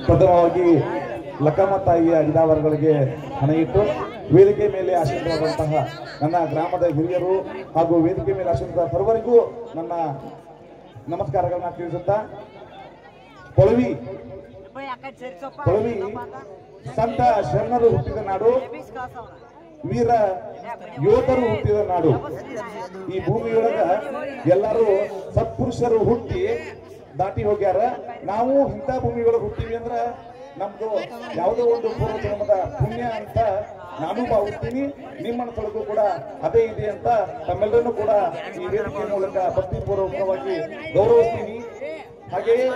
Speaker 2: ಪ್ರಥಮವಾಗಿ ಲಕ್ಕಮ್ಮ ತಾಯಿಯ ಅಡಿದಾವರಗಳಿಗೆ ಹಣೆಯಿಟ್ಟು ವೇದಿಕೆ ಮೇಲೆ ಆಶೀರ್ವಾದಂತಹ ನನ್ನ ಗ್ರಾಮದ ಹಿರಿಯರು ಹಾಗೂ ವೇದಿಕೆ ಮೇಲೆ ಆಶೀರ್ವಾದ ಸರ್ವರಿಗೂ ನನ್ನ ನಮಸ್ಕಾರಗಳನ್ನ ತಿಳಿಸುತ್ತಾ, ಕೊಳವಿ ಸಂತ ಶರಣರು ಹುಟ್ಟಿದ ನಾಡು, ವೀರ ಯೋಧರು ಹುಟ್ಟಿದ ನಾಡು. ಈ ಭೂಮಿಯೊಳಗ ಎಲ್ಲರೂ ಸತ್ಪುರುಷರು ಹುಟ್ಟಿ ದಾಟಿ ಹೋಗ್ಯಾರ. ನಾವು ಇಂಥ ಭೂಮಿಯೊಳಗೆ ಹುಟ್ಟಿವಿ ಅಂದ್ರ ನಮ್ದು ಯಾವುದೋ ಒಂದು ಪೂರ್ವಜನ್ಮದ ಪುಣ್ಯ ಅಂತ ನಾನು ಭಾವಿಸ್ತೀನಿ. ನಿಮ್ಮ ಮನಸ್ಸೊಳಗೂ ಕೂಡ ಅದೇ ಇದೆ ಅಂತ ತಮ್ಮೆಲ್ಲರನ್ನು ಕೂಡ ಈ ವೇದಿಕೆಯ ಮೂಲಕ ಭಕ್ತಿಪೂರ್ವಕವಾಗಿ ಗೌರವಿಸ್ತೀನಿ. ಹಾಗೆಯೇ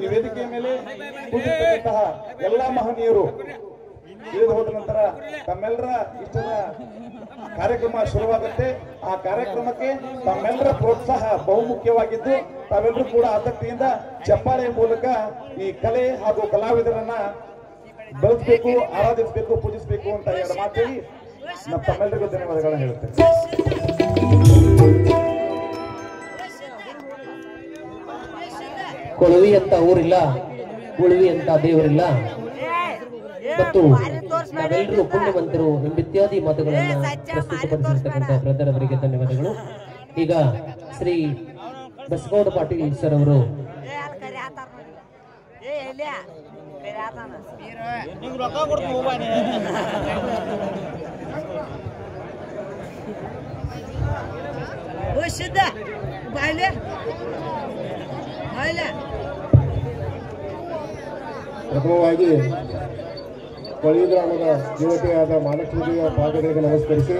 Speaker 2: ಈ ವೇದಿಕೆಯ ಮೇಲೆ ಕೂತಿರ್ತಕ್ಕಂತಹ ಎಲ್ಲ ಮಹನೀಯರು ಇಳಿದು ಹೋದ ನಂತರ ತಮ್ಮೆಲ್ಲರ ಇಷ್ಟದ ಕಾರ್ಯಕ್ರಮ ಶುರುವಾಗುತ್ತೆ. ಆ ಕಾರ್ಯಕ್ರಮಕ್ಕೆ ತಮ್ಮೆಲ್ಲರ ಪ್ರೋತ್ಸಾಹ ಬಹುಮುಖ್ಯವಾಗಿದ್ದು, ತಾವೆಲ್ಲರೂ ಕೂಡ ಆಸಕ್ತಿಯಿಂದ ಚಪ್ಪಾಳೆ ಮೂಲಕ ಈ ಕಲೆ ಹಾಗೂ ಕಲಾವಿದರನ್ನ ಬೆಳೆಸಬೇಕು, ಆರಾಧಿಸಬೇಕು, ಪೂಜಿಸಬೇಕು ಅಂತ ಎರಡು ಮಾತು ಹೇಳಿ ನಮ್ಮ ತಮ್ಮೆಲ್ಲರಿಗೂ ಧನ್ಯವಾದಗಳನ್ನ ಹೇಳುತ್ತೇನೆ.
Speaker 1: ಕೊಳವಿ ಅಂತ ಊರಿಲ್ಲ, ಉಳಿವಿ ಅಂತ ದೇವರಿಲ್ಲ ಮತ್ತು ನಾವೆಲ್ಲರೂ ಪುಣ್ಯವಂತರು ಎಂಬಿತ್ಯಾದಿ ಮಾತುಗಳನ್ನ ಪ್ರಸ್ತುತಪಡಿಸಿರ್ತಕ್ಕಂಥ ಬ್ರದರ್ ಅವರಿಗೆ ಧನ್ಯವಾದಗಳು. ಈಗ ಶ್ರೀ ಬಸಗೌಡ ಪಾಟೀಲ್ ಸರ್ ಅವರು
Speaker 2: ಪ್ರಥಮವಾಗಿ ಕೊಳವಿ ಗ್ರಾಮದ ಯುವತಿಯಾದ ಮಹಾಲಕ್ಷ್ಮಿಯ ಪಾದಗಳಿಗೆ ನಮಸ್ಕರಿಸಿ,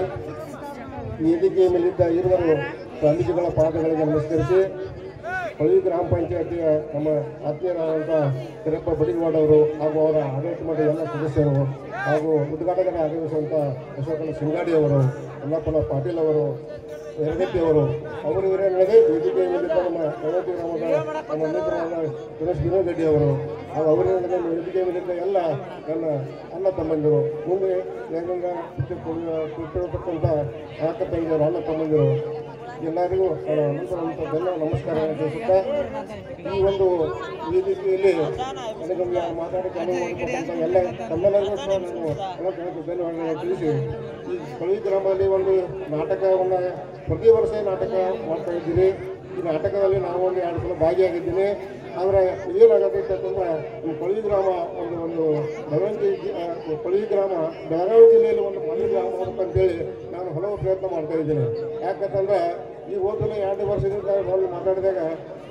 Speaker 2: ವೇದಿಕೆಯ ಮೇಲಿದ್ದ ಇರುವರು ಸ್ವಾಮೀಜಿಗಳ ಪಾದಗಳಿಗೆ ನಮಸ್ಕರಿಸಿ, ಕೊಳವಿ ಗ್ರಾಮ ಪಂಚಾಯತಿಯ ನಮ್ಮ ಆತ್ಮೀಯರಾದಂಥ ಕರೆಪ್ಪ ಬಡಿಗವಾಡ ಅವರು ಹಾಗೂ ಅವರ ಆಡಳಿತ ಮಂಡಳಿ ಎಲ್ಲ ಸದಸ್ಯರು ಹಾಗೂ ಉದ್ಘಾಟಕರ ಆಗಮಿಸುವಂಥ ಅಶೋಕನ ಸಿಂಗಾಡಿ ಅವರು, ಯಲ್ಲಪ್ಪನ ಪಾಟೀಲ್ ಅವರು, ಯರಗಟ್ಟಿಯವರು, ಅವರು ಇವರೇ ನಡೆದೇ ವೇದಿಕೆಯ ಮೇಲಿದ್ದ ನಮ್ಮ ಕಳವತಿ ಗ್ರಾಮದ ನಮ್ಮ ಅನೇಕರಾದ ಸುರೇಶ್ ಬಿನೋಗಡ್ಡಿ ಅವರು ಹಾಗೂ ಅವರೇ ನಡೆದ ವೇದಿಕೆಯ ಮೇಲಿದ್ದ ಎಲ್ಲ ನನ್ನ ಅಣ್ಣ ತಮ್ಮಂದಿರು, ಮುಂದೆ ಏನಿಂದ ಕೂತಿರತಕ್ಕಂಥ ಅಕ್ಕ ತಂಗಿಯರು, ಅಣ್ಣ ತಮ್ಮಂದಿರು ಎಲ್ಲರಿಗೂ ನಮಸ್ಕಾರ ತಿಳಿಸುತ್ತಾ, ಈ ಒಂದು ವೇದಿಕೆಯಲ್ಲಿ ನನಗೊಂದು ಮಾತಾಡಕ್ಕೆ ಅನುವು ಮಾಡಿಕೊಟ್ಟಂಥ ಎಲ್ಲ ತಮ್ಮೆಲ್ಲರಿಗೂ ಸಹ ನಾನು ಧನ್ಯವಾದಗಳನ್ನು ತಿಳಿಸಿ, ಈ ಕೊಳವಿ ಗ್ರಾಮದಲ್ಲಿ ಒಂದು ನಾಟಕವನ್ನು ಪ್ರತಿ ವರ್ಷ ನಾಟಕ ಮಾಡ್ತಾ ಇದ್ದೀರಿ. ಈ ನಾಟಕದಲ್ಲಿ ನಾವು ಒಂದು 2 ಸಲ ಭಾಗಿಯಾಗಿದ್ದೀನಿ. ಆದರೆ ಏನಾಗುತ್ತೆ ಅಂತಂದ್ರೆ ಈ ಕೊಳವಿ ಗ್ರಾಮ ಒಂದು ಕೊಳವಿ ಗ್ರಾಮ ಬೆಳಗಾವಿ ಜಿಲ್ಲೆಯಲ್ಲಿ ಒಂದು ಕೊಳವಿ ಗ್ರಾಮ ಅಂತೇಳಿ ನಾನು ಹಲವು ಪ್ರಯತ್ನ ಮಾಡ್ತಾ ಇದ್ದೀನಿ. ಯಾಕಂತಂದ್ರೆ ಈ ಹೋದಲು 2 ವರ್ಷದಿಂದ ನಾನು ಮಾತಾಡಿದಾಗ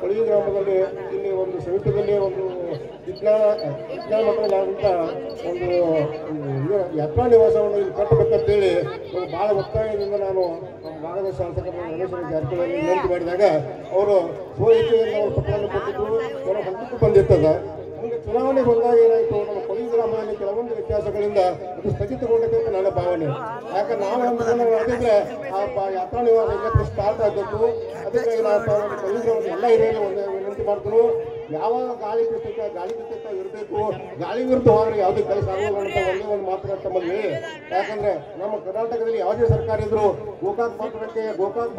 Speaker 2: ಕೊಳವಿ ಗ್ರಾಮದಲ್ಲಿ ಇಲ್ಲಿ ಒಂದು ಸಮಿತಿಯಲ್ಲಿ ಒಂದು ವಿಜ್ಞಾನ ಮಠದಂತ ಒಂದು ಯಾತ್ರಾ ನಿವಾಸವನ್ನು ಇಲ್ಲಿ ಕಟ್ಟಬೇಕಂತೇಳಿ ಭಾಳ ಒತ್ತಾಯದಿಂದ ನಾನು ನಮ್ಮ ಭಾಗದ ಶಾಸಕರ ರಮೇಶ್ ಜಾರಕಿಹೊಳಿ ವಿನಂತಿ ಮಾಡಿದಾಗ ಅವರು ಸ್ವಇಚ್ಛೆಯಿಂದ ಅವರು ಪತ್ರವನ್ನು ಕೊಟ್ಟಿದ್ದು ಅವರ ಹಂತಕ್ಕೂ ಬಂದಿರ್ತದೆ. ಮುಂದೆ ಚುನಾವಣೆ ಬಂದಾಗ ಏನಾಯಿತು, ನಮ್ಮ ಕೊಳವಿ ಗ್ರಾಮದಲ್ಲಿ ಕೆಲವೊಂದು ವ್ಯತ್ಯಾಸಗಳಿಂದ ಅದು ಸ್ಥಗಿತಗೊಂಡೈತೆ ಅಂತ ನನ್ನ ಭಾವನೆ. ಯಾಕಂದ್ರೆ ನಾವು ಮಾಡಿದ್ರೆ ಆ ಯಾತ್ರಾ ನಿವಾಸ ಇವತ್ತು ಸ್ಟಾರ್ಟ್ ಆಗಬೇಕು. ಅದಕ್ಕೆ ನಾವು ಕೊಳವಿ ಗ್ರಾಮದ ಎಲ್ಲ ಹಿರಿಯರು ಒಂದು ವಿನಂತಿ ಮಾಡ್ತೀನಿ, ಯಾವಾಗ ಗಾಳಿ ಬಿಸ್ತೈತ ಇರಬೇಕು, ಗಾಳಿ ವಿರುದ್ಧ ಹೋದ್ರೆ ಯಾವುದೇ ಕೆಲಸ ಆಗೋಲ್ಲ ಅಂತ ಒಂದೇ ಒಂದು ಮಾತು ತಮ್ಮಲ್ಲಿ. ಯಾಕಂದ್ರೆ ನಮ್ಮ ಕರ್ನಾಟಕದಲ್ಲಿ ಯಾವುದೇ ಸರ್ಕಾರ ಇದ್ರು ಗೋಕಾಕ್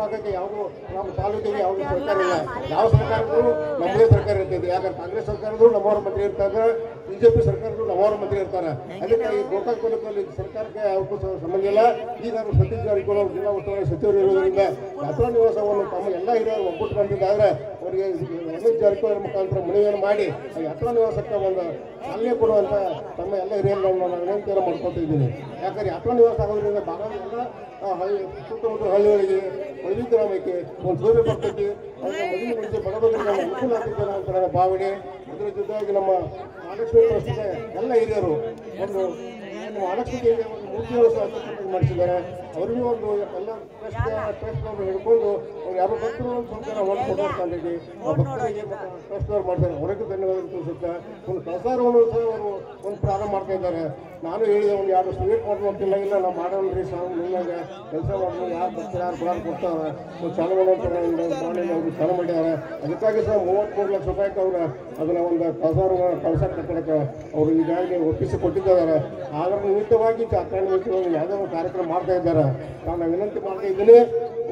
Speaker 2: ಭಾಗಕ್ಕೆ ಯಾವುದು ನಮ್ಮ ತಾಲೂಕಿಗೆ ಯಾವುದೇ ಸರ್ಕಾರ ಇಲ್ಲ. ಯಾವ ಸರ್ಕಾರ ಇದ್ರು ನಮ್ಮದೇ ಸರ್ಕಾರ ಇರ್ತೈತೆ. ಯಾಕಂದ್ರೆ ಕಾಂಗ್ರೆಸ್ ಸರ್ಕಾರ ಇದ್ರು ನಮ್ಮವರ ಮಂತ್ರಿ ಇರ್ತಾರೆ, ಬಿಜೆಪಿ ಸರ್ಕಾರ ಇದ್ರು ನಮ್ಮವರ ಮಂತ್ರಿ ಇರ್ತಾರೆ. ಅದಕ್ಕೆ ಈ ಗೋಕಾಕ್ ತಾಲೂಕಲ್ಲಿ ಸರ್ಕಾರಕ್ಕೆ ಯಾವಕ್ಕೂ ಸಂಬಂಧ ಇಲ್ಲ. ಈಗ ನಾವು ಸತೀಶ್ ಜಾರಕಿಹೊಳಿ ಜಿಲ್ಲಾ ಉಸ್ತುವಾರಿ ಸಚಿವರು ಇರುವುದರಿಂದ ಯಾತ್ರಾ ನಿವಾಸವನ್ನು ತಮ್ಮ ಎಲ್ಲ ಹಿರಿಯರು ಒಗ್ಗಟ್ಟು ಬಂದಿದ್ದಾದ್ರೆ ಅವರಿಗೆ ರಮೇಶ್ ಜಾರಕಿಹೊಳಿ ಮುಖಾಂತರ ಮನವಿಯನ್ನು ಮಾಡಿ ಆ ಯಾತ್ರಾ ನಿವಾಸಕ್ಕೆ ಒಂದು ಚಾಲನೆ ಕೊಡುವಂತ ತಮ್ಮ ಎಲ್ಲ ಹಿರಿಯರನ್ನು ನಾನು ವಿನಂತಿಯನ್ನು ಮಾಡ್ಕೊತಾ ಇದ್ದೀನಿ. ಯಾಕಂದ್ರೆ ಯಾತ್ರಾ ನಿವಾಸ ಆಗೋದ್ರಿಂದ ಭಾಗವೆಲ್ಲ ಸುತ್ತಮುತ್ತ ಹಳ್ಳಿಗಳಿಗೆ ಕೊಳವಿ ಗ್ರಾಮಕ್ಕೆ ಒಂದು ಸೂರ್ಯ ಬರ್ತೈತಿ. ಅದಕ್ಕೆ ಮದುವೆ ಮುಂಚೆ ಬಡಬಗರಿಗೆ ಅನುಕೂಲ ಆಗ್ತದೆ ಅಂತ ನನ್ನ ಭಾವನೆ. ಅದರ ಜೊತೆಯಾಗಿ ನಮ್ಮ ಮಹಾಲಕ್ಷ್ಮಿ ಟ್ರಸ್ಟ್ಗೆ ಎಲ್ಲ ಹಿರಿಯರು ಒಂದು ಮಹಾಲಕ್ಷ್ಮಿಗೆ ಒಂದು ಮೂರ್ತಿಯನ್ನು ಸಹ ಮಾಡಿಸಿದ್ದಾರೆ. ಅವರಿಗೂ ಒಂದು ಎಲ್ಲ ಟ್ರಸ್ಟ್ನವರು ಹಿಡ್ಕೊಂಡು ಅವ್ರು ಯಾರು ಭಕ್ತರು ಒಂದು ಸ್ವಲ್ಪ ಜನ ಓಟ್ ಕೊಡ್ತಾರೆ. ಆ ಭಕ್ತರಿಗೆ ಟ್ರಸ್ಟ್ನವ್ರು ಮಾಡ್ತಾರೆ, ಅವರಿಗೂ ಧನ್ಯವಾದ ತಿಳಿಸುತ್ತೆ. ಒಂದು ಪ್ರಸಾರವನ್ನು ಸಹ ಅವರು ಒಂದು ಪ್ರಾರಂಭ ಮಾಡ್ತಾ ಇದ್ದಾರೆ. ನಾನು ಹೇಳಿದೆ ಒಂದು 2 ಸ್ವೀಟ್ ಮಾಡ್ಬೇಕಿಲ್ಲ, ಇಲ್ಲ ನಾವು ಮಾಡೋಲ್ರಿ ನಿಮ್ಮಾಗ ಕೆಲಸ ಮಾಡಿದ್ರು ಯಾರು ಭಕ್ತರು ಯಾರು ಬರಾರು ಕೊಡ್ತಾರೆ ಒಂದು ಚಾಲು ಮಾಡುವಂತಾರೆ ಅವರು ಚಾಲು ಮಾಡಿದ್ದಾರೆ. ಅದಕ್ಕಾಗಿ ಸಹ 33 ಲಕ್ಷ ರೂಪಾಯಿಗೆ ಅವರು ಅದನ್ನ ಒಂದು ಕಳಸ ಕಟ್ಟಡಕ್ಕೆ ಅವರು ಈಗಾಗಲೇ ಒಪ್ಪಿಸಿ ಕೊಟ್ಟಿದ್ದಾರೆ. ಅದರ ನಿಮಿತ್ತವಾಗಿ ಚಾತ್ರಾಣಿಗೆ ಒಂದು ಯಾವುದೋ ಒಂದು ಕಾರ್ಯಕ್ರಮ ಮಾಡ್ತಾ ಇದ್ದಾರೆ. ನಾನು ವಿನಂತಿ ಮಾಡ್ತಾ ಇದ್ದೀನಿ,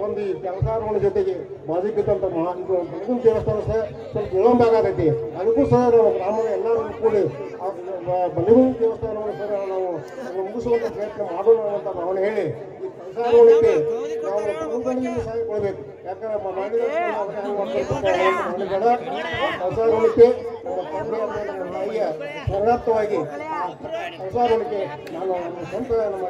Speaker 2: ಒಂದು ಈ ಕೆಲಸಗಳ ಜೊತೆಗೆ ಬಾಜಿಕ್ಕಿದ್ದಂಥ ಇದು ಬಲಗುಂದ ದೇವಸ್ಥಾನ ಸಹ ಸ್ವಲ್ಪ ವಿಳಂಬ ಆಗತೈತಿ. ಅದಕ್ಕೂ ಸಹ ನಾವು ಗ್ರಾಮದ ಎಲ್ಲರೂ ಕೂಡಿ ಬಲಗುಂದ ದೇವಸ್ಥಾನವನ್ನು ಸಹ ನಾವು ಮುಗಿಸುವಂಥ ಪ್ರಯತ್ನ ಮಾಡೋಣ ಅಂತ ಭಾವನೆ ಹೇಳಿ ಈ ಕೆಲಸಗಳಿಗೆ ನಾವು ತಗೊಂಡಿಗೆ ಸಹಾಯ ಕೊಡಬೇಕು. ಯಾಕಂದ್ರೆ ಮಾಡಿದ ಕೆಲಸಗಳಿಗೆ ನಮ್ಮ ತಾಯಿಯ ಸ್ಮರಣಾರ್ಥವಾಗಿ ಕೆಲಸಗಳಿಗೆ ನಾನು ಸ್ವಂತ ನಮ್ಮ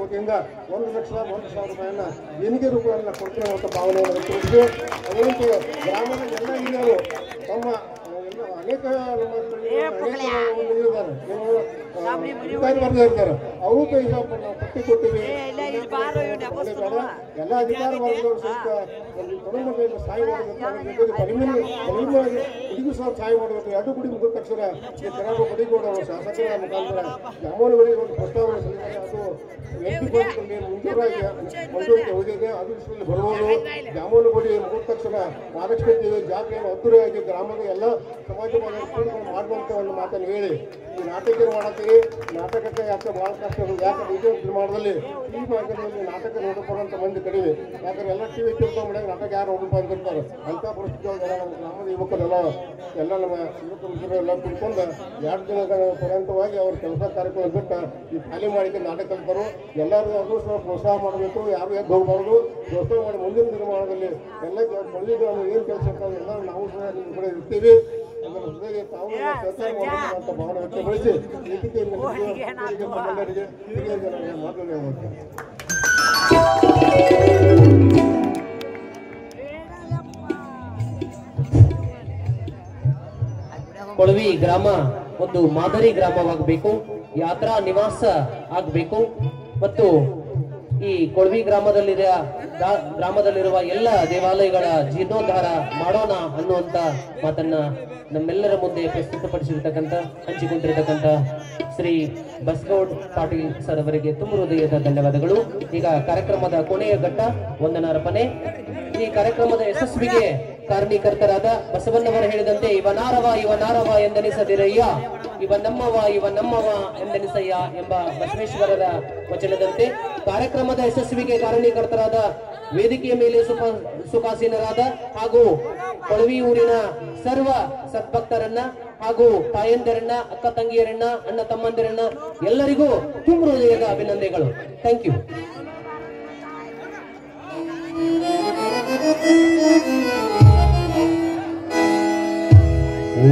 Speaker 2: ವತಿಯಿಂದ 1,01,000 ರೂಪಾಯಿಯನ್ನ ದೇಣಿಗೆ ರೂಪವನ್ನು ಕೊಡ್ತೀನಿ ಅಂತ ಭಾವನೆಯನ್ನು ವ್ಯಕ್ತಪಡಿಸಿ ಅದರಂತೆ ಗ್ರಾಮದ ಎಲ್ಲ ಹಿರಿಯರು ತಮ್ಮ ಅನೇಕ ಅಧಿಕಾರಿ ವರ್ಗ ಇರ್ತಾರೆ, ಅವರು ಕೈ ನಾವು ಪಟ್ಟಿ ಕೊಟ್ಟಿವಿ. ಎಲ್ಲ ಅಧಿಕಾರ ವರ್ಗದವರು ಸಹಿತ ಒಂದು ತೊಡಗಬೇಕು, ಸಹಾಯ ಮಾಡಬೇಕು, ಹುಡುಗಿ ಸಹ ಸಹಾಯ ಮಾಡಬೇಕು. 2 ಗುಡಿ ಮುಗಿದ ತಕ್ಷಣ ಈ ಕರಾಬು ಬಡಿಗೌಡ ಶಾಸಕರ ಮುಖಾಂತರ ಜಾಮೂನುಗಳಿಗೆ ಒಂದು ಪ್ರಸ್ತಾವನೆ ಸಲ್ಲಿಸಿದರೆ ಅದು ಮುಂದೂರಿಗೆ ಹೋಗಿದೆ. ಅದು ವಿಷಯದಲ್ಲಿ ಬರ್ಬೋದು. ಜಾಮೂನು ಗುಡಿ ಮುಗಿದ ತಕ್ಷಣ ಮಹಾಲಕ್ಷ್ಮೀ ದೇವಿ ಜಾತ್ರೆಯನ್ನು ಅದ್ದೂರಿಯಾಗಿ ಗ್ರಾಮದ ಎಲ್ಲ ಸಮಾಜ ಮಾಡುವಂತ ಒಂದು ಮಾತನ್ನು ಹೇಳಿ ಈ ನಾಟಕ ಮಾಡಕ್ಕೆ
Speaker 7: ಮಾಡಿ ನಾಟಕಕ್ಕೆ ಯಾಕೆ ಭಾಳ ಕಷ್ಟ ಇರೋದು. ಯಾಕೆ ವಿಜಯ ನಿರ್ಮಾಣದಲ್ಲಿ ಈ ಭಾಗದಲ್ಲಿ ನಾಟಕ ನೋಡಬರುವಂಥ ಮಂದಿ ಕಡಿಮೆ. ಯಾಕಂದ್ರೆ ಎಲ್ಲ ಟಿವಿ ತಿಳ್ಕೊಂಡ್ಬಿಡಾಗ ನಾಟಕ ಯಾರು ನೋಡಪ್ಪ ಅಂತಿರ್ತಾರೆ. ಅಂಥ ಪರಿಸ್ಥಿತಿ ನಮ್ಮ ಗ್ರಾಮದ ಯುವಕರೆಲ್ಲ ಎಲ್ಲ ನಮ್ಮ ಯುವಕರು ಎಲ್ಲ ತಿಳ್ಕೊಂಡು 2 ದಿನಗಳ ಪರ್ಯಂತವಾಗಿ ಅವ್ರ ಕೆಲಸ ಕಾರ್ಯಕ್ರಮ ಬಿಟ್ಟು ಈ ಖಾಲಿ ಮಾಡಿಕೆ ನಾಟಕ ಕಲಿತರು. ಎಲ್ಲರೂ ಅದು ಸ್ವಲ್ಪ ಪ್ರೋತ್ಸಾಹ ಮಾಡಬೇಕು, ಯಾರು ಎದ್ದು ಹೋಗಬಾರ್ದು. ಪ್ರೋತ್ಸಾಹ ಮಾಡಿ ಮುಂದಿನ ನಿರ್ಮಾಣದಲ್ಲಿ ಎಲ್ಲ ಪಳ್ಳಿಗಳು ಏನು ಕೆಲಸ ಇರ್ತಾವೆ ಎಲ್ಲರೂ ನಾವು ಸಹ ನಿಮ್ಮ ಕಡೆ ಇರ್ತೀವಿ. ಅದರ ಜೊತೆಗೆ ತಾವು ಕೆಲಸ ಮಾಡಬೇಕು ಅಂತ ಭಾವನೆ ವ್ಯಕ್ತಪಡಿಸಿ ಎಲ್ಲರಿಗೆ ಹಿರಿಯ ಜನರಿಗೆ ಮಾತುಗಳು ಹೇಳ್ತಾರೆ.
Speaker 1: ಕೊಳವಿ ಗ್ರಾಮ ಒಂದು ಮಾದರಿ ಗ್ರಾಮವಾಗಬೇಕು, ಯಾತ್ರಾ ನಿವಾಸ ಆಗಬೇಕು ಮತ್ತು ಈ ಕೊಳವಿ ಗ್ರಾಮದಲ್ಲಿರುವ ಎಲ್ಲ ದೇವಾಲಯಗಳ ಜೀರ್ಣೋದ್ಧಾರ ಮಾಡೋಣ ಅನ್ನುವಂತ ಮಾತನ್ನ ನಮ್ಮೆಲ್ಲರ ಮುಂದೆ ಪ್ರಸ್ತುತಪಡಿಸಿರ್ತಕ್ಕಂಥ ಹಂಚಿಕೊಂಡಿರ್ತಕ್ಕಂಥ ಶ್ರೀ ಬಸಗೌಡ್ ಪಾಟೀಲ್ ಸರ್ ಅವರಿಗೆ ತುಂಬ ಹೃದಯದ ಧನ್ಯವಾದಗಳು. ಈಗ ಕಾರ್ಯಕ್ರಮದ ಕೊನೆಯ ಘಟ್ಟ ವಂದನಾರ್ಪಣೆ. ಈ ಕಾರ್ಯಕ್ರಮದ ಯಶಸ್ವಿಗೆ ಕಾರಣೀಕರ್ತರಾದ ಬಸವಣ್ಣವರು ಹೇಳಿದಂತೆ ಇವನಾರವ ಎಂದೆನಿಸದಿರಯ್ಯ, ಇವ ನಮ್ಮವ ಎಂದೆನಿಸಯ್ಯ ಎಂಬ ಬಸವೇಶ್ವರರ ವಚನದಂತೆ ಕಾರ್ಯಕ್ರಮದ ಯಶಸ್ವಿಗೆ ಕಾರಣೀಕರ್ತರಾದ ವೇದಿಕೆಯ ಮೇಲೆ ಸುಖಾಸೀನರಾದ ಹಾಗೂ ಕೊಳವಿ ಊರಿನ ಸರ್ವ ಸದ್ಭಕ್ತರನ್ನ ಹಾಗೂ ತಾಯಂದಿರನ್ನ, ಅಕ್ಕ ತಂಗಿಯರನ್ನ, ಅಣ್ಣ ತಮ್ಮಂದಿರನ್ನ ಎಲ್ಲರಿಗೂ ತುಂಬ ಹೃದಯದ ಅಭಿನಂದನೆಗಳು. Thank you.
Speaker 3: ಓ